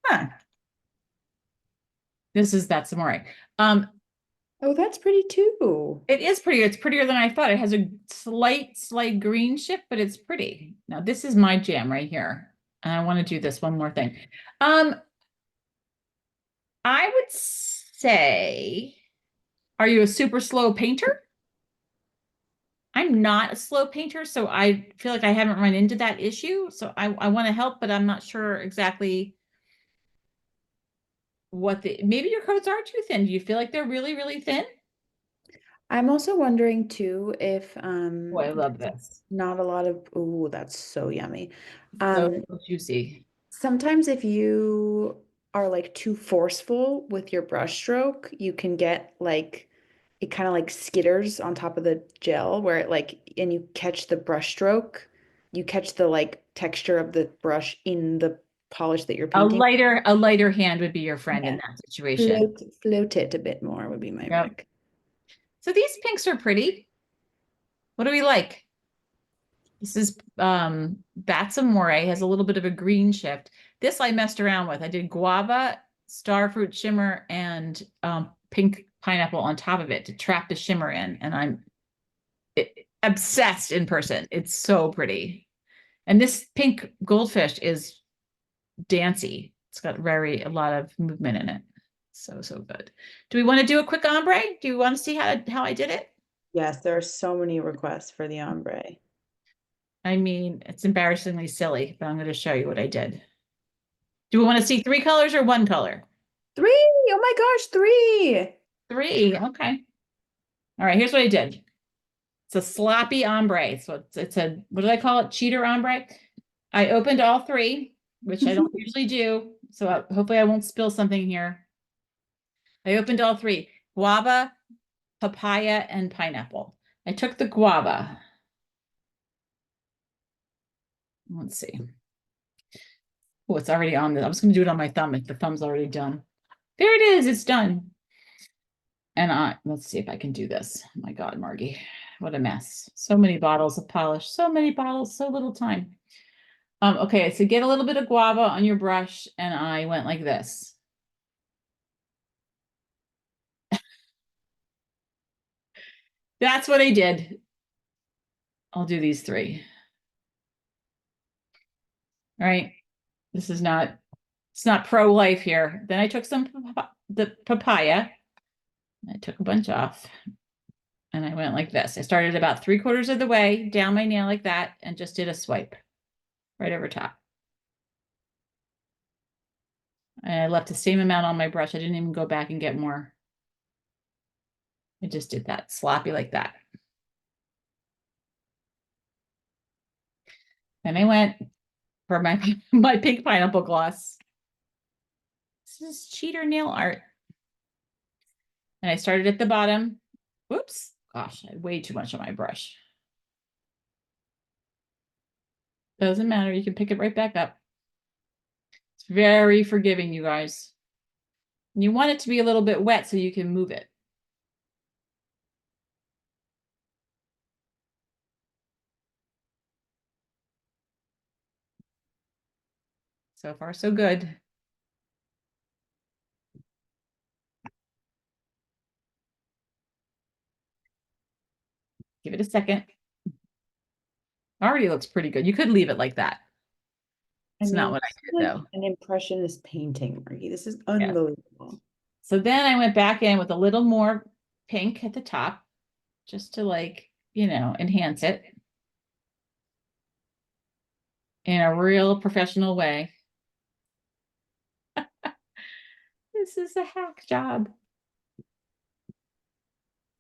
Huh. That's Amore. Um, Oh, that's pretty too. it is pretty. It's prettier than I thought. It has a slight green shift, but it's pretty. Now this is my jam right here. And I want to do this one more thing. Um, I would say, are you a super slow painter? I'm not a slow painter, so I feel like I haven't run into that issue. So I want to help, but I'm not sure exactly maybe your coats are too thin. Do you feel like they're really thin? I'm also wondering too if Oh, I love there's this. not a lot of, ooh, that's so yummy. So Um, juicy. Sometimes if you are like too forceful with your brush stroke, you can get like it kind of like skitters on top of the gel where it like and you catch the brush stroke, you catch the like texture of the brush in the polish that you're painting. A lighter hand would be your friend in Yeah. that situation. Float it a bit more would be my Yep. rec. So these pinks are pretty. What do we like? This is Batsamore has a little bit of a green shift. This I messed around with. I did guava, starfruit shimmer, and pink pineapple on top of it to trap the shimmer in. And I'm obsessed in person. It's so pretty. And this pink goldfish is dancy. It's got a lot of movement in it. So good. Do we want to do a quick ombre? Do you want to see how I did it? Yes, there are so many requests for the ombre. I mean, it's embarrassingly silly, but I'm going to show you what I did. Do we want to see three colors or one color? Three! Oh my gosh, three! Three. Okay. All right. Here's what I did. It's a sloppy ombre. So it's a, what did I call it? Cheater ombre. I opened all three, which I don't usually do. So hopefully I won't spill something here. I opened all three: guava, papaya, and pineapple. I took the guava. Let's see. Oh, it's already on the, I was going to do it on my thumb if the thumb's already done. There it is. It's done. And let's see if I can do this. Oh my God, Margie, what a mess. So many bottles of polish, so many bottles, so little time. Okay, so get a little bit of guava on your brush, and I went like this. That's what I did. I'll do these three. All right. This is not, it's not pro-life here. Then I took the papaya. I took a bunch off and I went like this. I started about 3/4 of the way down my nail like that and just did a swipe right over top. And I left the same amount on my brush. I didn't even go back and get more. I just did that sloppy like that. Then I went for my my pink pineapple gloss. This is cheater nail art. And I started at the bottom. Whoops. Gosh, I had way too much on my brush. Doesn't matter. You can pick it right back up. It's very forgiving, you guys. And you want it to be a little bit wet so you can move it. So far, so good. Give it a second. Already looks pretty good. You could leave it like that. I It's not mean, what I it's did like though. an impressionist painting, Margie. This is Yeah. unbelievable. So then I went back in with a little more pink at the top just to like, enhance it in a real professional way. This is a hack job.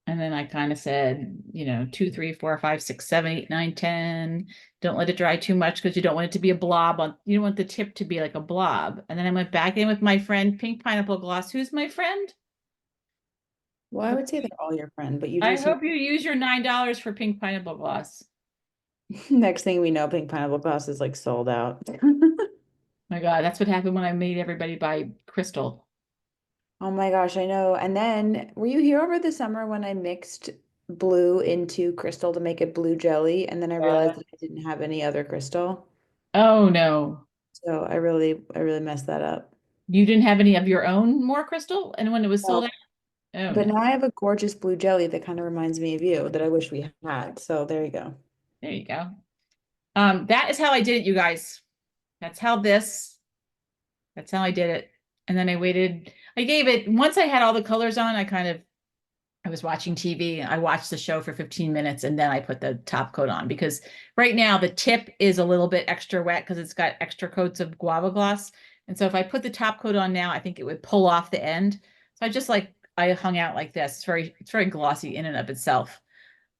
And then I kind of said, 2, 3, 4, 5, 6, 7, 8, 9, 10. Don't let it dry too much because you don't want it to be a blob you don't want the tip to be like a blob. And then I went back in with my friend Pink Pineapple Gloss. Who's my friend? Well, I would say they're all your friend, but you do I seem hope you use your $9 for Pink Pineapple Gloss. Next thing we know, pink pineapple glass is like sold out. My God, that's what happened when I made everybody buy Crystal. Oh my gosh, I know. And then were you here over the summer when I mixed blue into crystal to make it blue jelly? And then I realized Yeah. that I didn't have any other crystal. Oh no. So I really messed that up. You didn't have any of your own more Crystal? And when it was sold No. out? Oh But no. now I have a gorgeous blue jelly that kind of reminds me of you that I wish we had. So there you go. There you go. That is how I did it, you guys. That's how this, that's how I did it. And then I waited. I gave it, once I had all the colors on, I was watching TV. I watched the show for 15 minutes and then I put the top coat on because right now the tip is a little bit extra wet because it's got extra coats of guava gloss. And so if I put the top coat on now, I think it would pull off the end. So I hung out like this. It's very glossy in and of itself.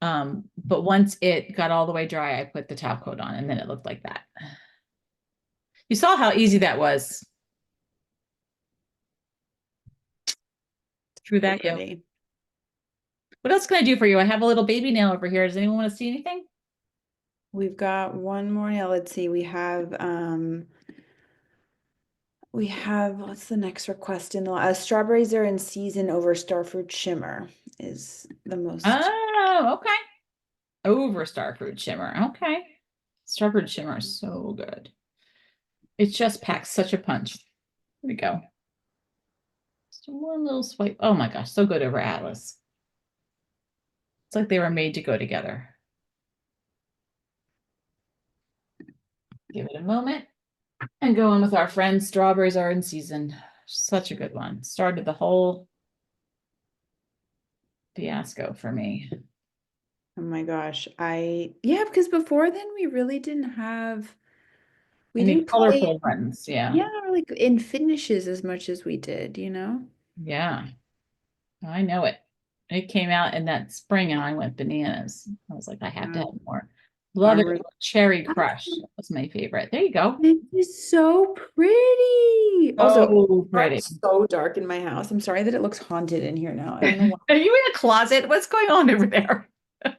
But once it got all the way dry, I put the top coat on and then it looked like that. You saw how easy that was. Through So that yolk. pretty. What else can I do for you? I have a little baby nail over here. Does anyone want to see anything? We've got one more now. Let's see. We have what's the next request in the strawberries are in season over starfruit shimmer is the most. Oh, okay. Over Starfruit Shimmer. Okay. Starfruit Shimmer is so good. It just packs such a punch. Here we go. Just one little swipe. Oh my gosh, so good over Atlas. It's like they were made to go together. Give it a moment and go in with our friends. Strawberries are in season. Such a good one. Started the whole fiasco for me. Oh my gosh. Yeah, because before then we Any didn't play, colorful ones. Yeah. yeah, like in finishes as much as we did, you know? Yeah. I know it. It came out in that spring and I went bananas. I was like, I have to have Wow. more. Love it. Farmers. Cherry Crush was my favorite. There you go. It is so pretty. Also, So pretty. it's so dark in my house. I'm sorry that it looks haunted in here now. I don't know why. Are you in a closet? What's going on over there?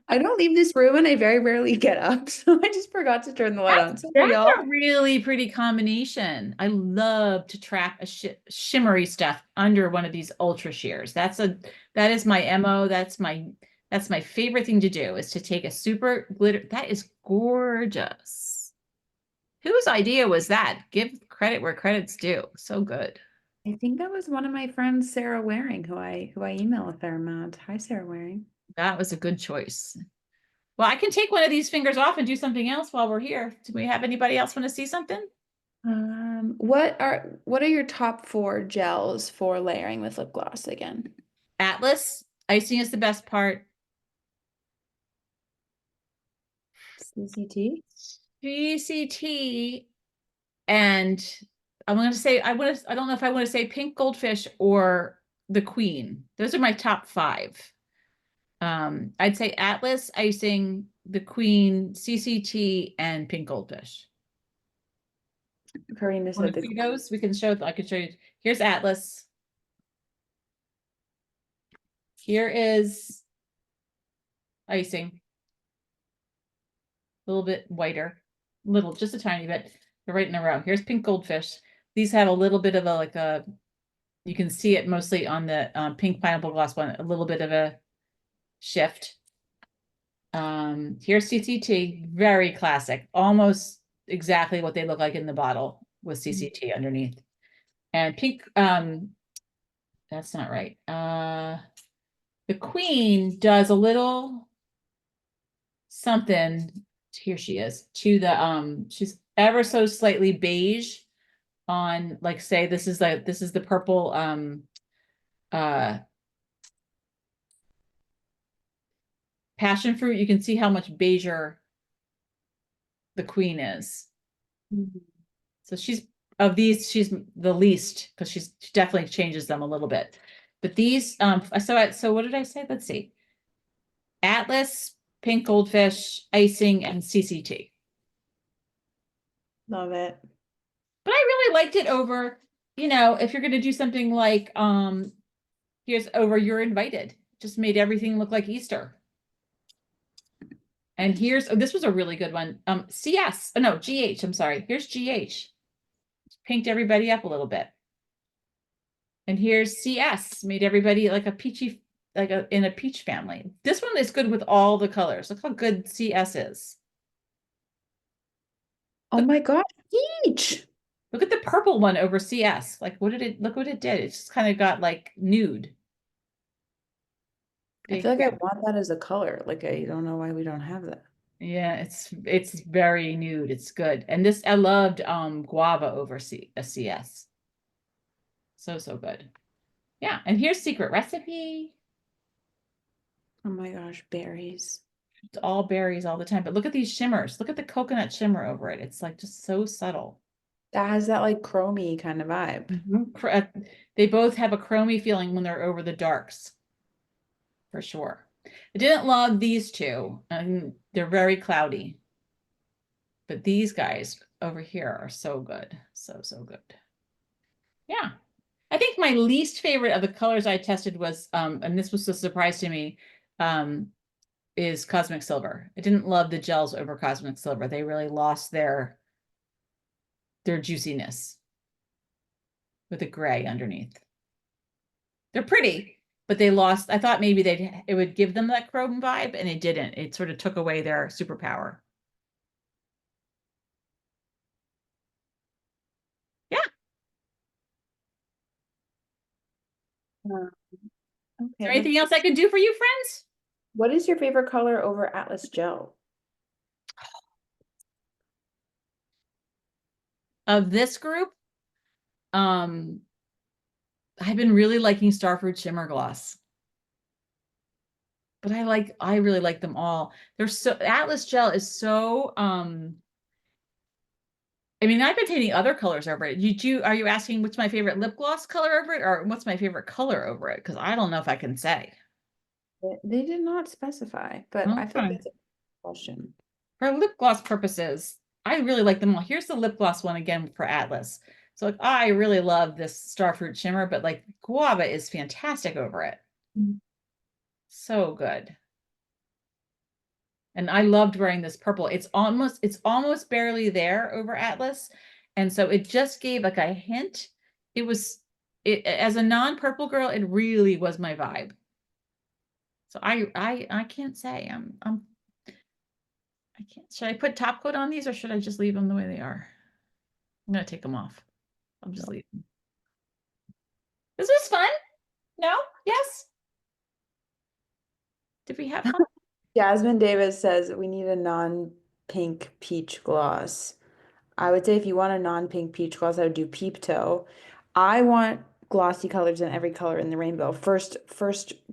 I don't leave this room and I very rarely get up, so I just forgot to turn the light That's on. Sorry, that's a y'all. really pretty combination. I love to trap a shimmery stuff under one of these ultra shears. That is my MO. That's my favorite thing to do is to take a super glitter. That is gorgeous. Whose idea was that? Give credit where credit's due. So good. I think that was one of my friends, Sarah Waring, who I email a fair amount. Hi, Sarah Waring. That was a good choice. Well, I can take one of these fingers off and do something else while we're here. Do we have anybody else want to see something? What are your top four gels for layering with lip gloss again? Atlas, icing is the best part. CCT? VCT, and I don't know if I want to say pink goldfish or the queen. Those are my top five. I'd say Atlas, icing, the queen, CCT, and pink goldfish. Karina Want said to the see those? I can show you. Here's Atlas. Here is icing. A little bit whiter, just a tiny bit. They're right in a row. Here's pink goldfish. These have a little bit of you can see it mostly on the pink pineapple gloss one, a little bit of a shift. Here's CCT, very classic, almost exactly what they look like in the bottle with CCT underneath. And pink, that's not right. The queen does a little something. Here she is to she's ever so slightly beige on, like, say this is the purple uh passion fruit. You can see how much beiger the queen is. Mhm. So she's the least because she definitely changes them a little bit. But these so what did I say? Let's see. Atlas, pink goldfish, icing, and CCT. Love it. But I really liked it over, if you're gonna do something like here's over You're Invited. Just made everything look like Easter. And here's, oh, this was a really good one. CS, oh, no, GH, I'm sorry. Here's GH. Pinked everybody up a little bit. And here's CS, made everybody like a peachy, like in a peach family. This one is good with all the colors. Look how good CS is. Oh Look, my gosh, peach. look at the purple one over CS. Like, look what it did. It just kind of got like nude. I Big feel like I fan. want that as a color. Like I don't know why we don't have that. Yeah, it's very nude. It's good. And this, I loved guava over a CS. So, so good. Yeah. And here's secret recipe. Oh my gosh, berries. It's all berries all the time. But look at these shimmers. Look at the coconut shimmer over it. It's like just so subtle. That has that like chromey kind of vibe. Mhm. They both have a chromy feeling when they're over the darks, for sure. I didn't love these two, and they're very cloudy. But these guys over here are so good. So, so good. Yeah. I think my least favorite of the colors I tested was, and this was a surprise to me, um, is Cosmic Silver. I didn't love the gels over Cosmic Silver. They really lost their juiciness with the gray underneath. They're pretty, but they lost. I thought maybe it would give them that chrome vibe, and it didn't. It sort of took away their superpower. Yeah. Is Okay, there let's anything see. else I can do for you, friends? What is your favorite color over Atlas Gel? Of this group, um, I've been really liking Starfruit Shimmer Gloss. But I really like them all. They're so Atlas Gel is so I mean, I've been taking other colors over it. Are you asking what's my favorite lip gloss color over it or what's my favorite color over it? Because I don't know if I can say. They did not specify, but I feel like Okay. that's a question. For lip gloss purposes, I really like them all. Here's the lip gloss one again for Atlas. So like I really love this Starfruit Shimmer, but like Guava is fantastic over it. Mm. So good. And I loved wearing this purple. It's almost barely there over Atlas. And so it just gave like a hint. It was it as a non-purple girl, it really was my vibe. So I can't say. I can't. Should I put top coat on these or should I just leave them the way they are? I'm gonna take them off. I'll just leave them. This was fun. No? Yes? Did we have fun? Jasmine Davis says we need a non-pink peach gloss. I would say if you want a non-pink peach gloss, I would do Peep Toe. I want glossy colors in every color in the rainbow. First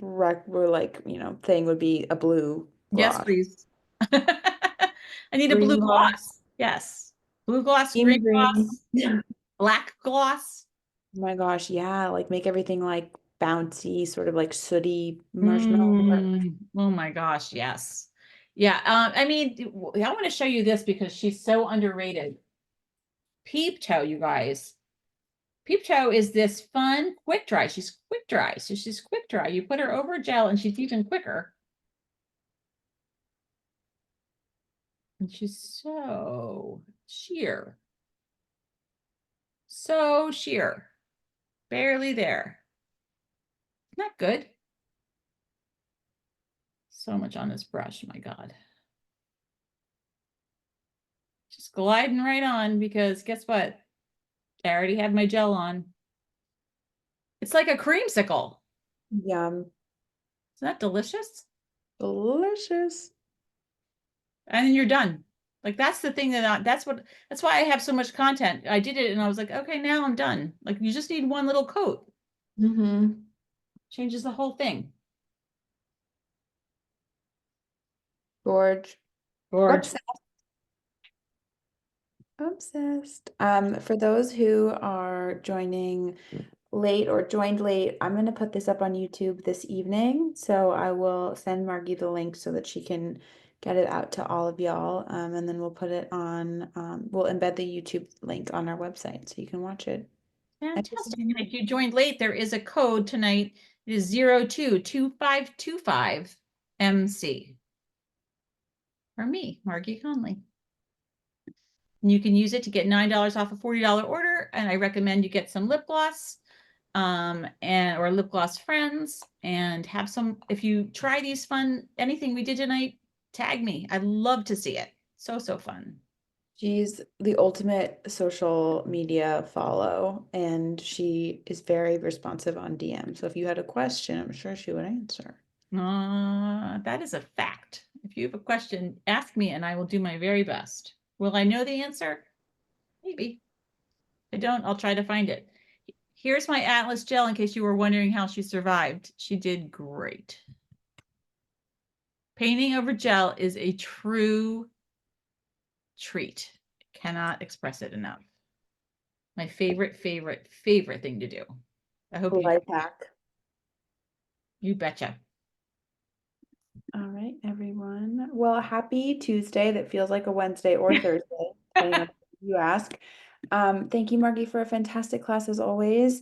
or like, thing would be a blue Yes, gloss. please. I need a blue Green gloss, gloss. Yes. Blue gloss, green team green. gloss, black gloss. Oh my gosh, yeah, like make everything like bouncy, sort of like sooty marshmallow. Oh my gosh, yes. Yeah, I mean, I want to show you this because she's so underrated. Peep Toe, you guys. Peep Toe is this fun quick dry. She's quick dry. So she's quick dry. You put her over gel and she's even quicker. And she's so sheer. So sheer. Barely there. Not good. So much on this brush, my God. Just gliding right on because guess what? I already have my gel on. It's like a creamsicle. Yum. Isn't that delicious? Delicious. And then you're done. Like that's the thing that's why I have so much content. I did it and I was like, okay, now I'm done. Like you just need one little coat. Mm-hmm. Changes the whole thing. George. Gorge. Obsessed. Obsessed. For those who are joining late or joined late, I'm going to put this up on YouTube this evening. So I will send Margie the link so that she can get it out to all of y'all. And then we'll put it on, we'll embed the YouTube link on our website so you can watch it. Fantastic. And if you joined late, there is a code tonight. It is 022525 MC. from me, Margie Conley. And you can use it to get $9 off a $40 order. And I recommend you get some lip gloss and or lip gloss friends and have some. If you try these fun, anything we did tonight, tag me. I'd love to see it. So, so fun. She's the ultimate social media follow, and she is very responsive on DM. So if you had a question, I'm sure she would answer. That is a fact. If you have a question, ask me and I will do my very best. Will I know the answer? Maybe. If I don't, I'll try to find it. Here's my Atlas gel in case you were wondering how she survived. She did great. Painting over gel is a true treat. Cannot express it enough. My favorite, favorite, favorite thing to do. I hope you Life hack. betcha. All right, everyone. Well, happy Tuesday. That feels like a Wednesday or Thursday, depending on who you ask. Thank you, Margie, for a fantastic class as always.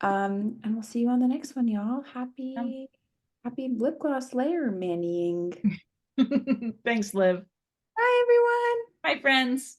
And we'll see you on the next one, y'all. Happy lip gloss layer mannying. Thanks, Liv. Bye, everyone. Bye, friends.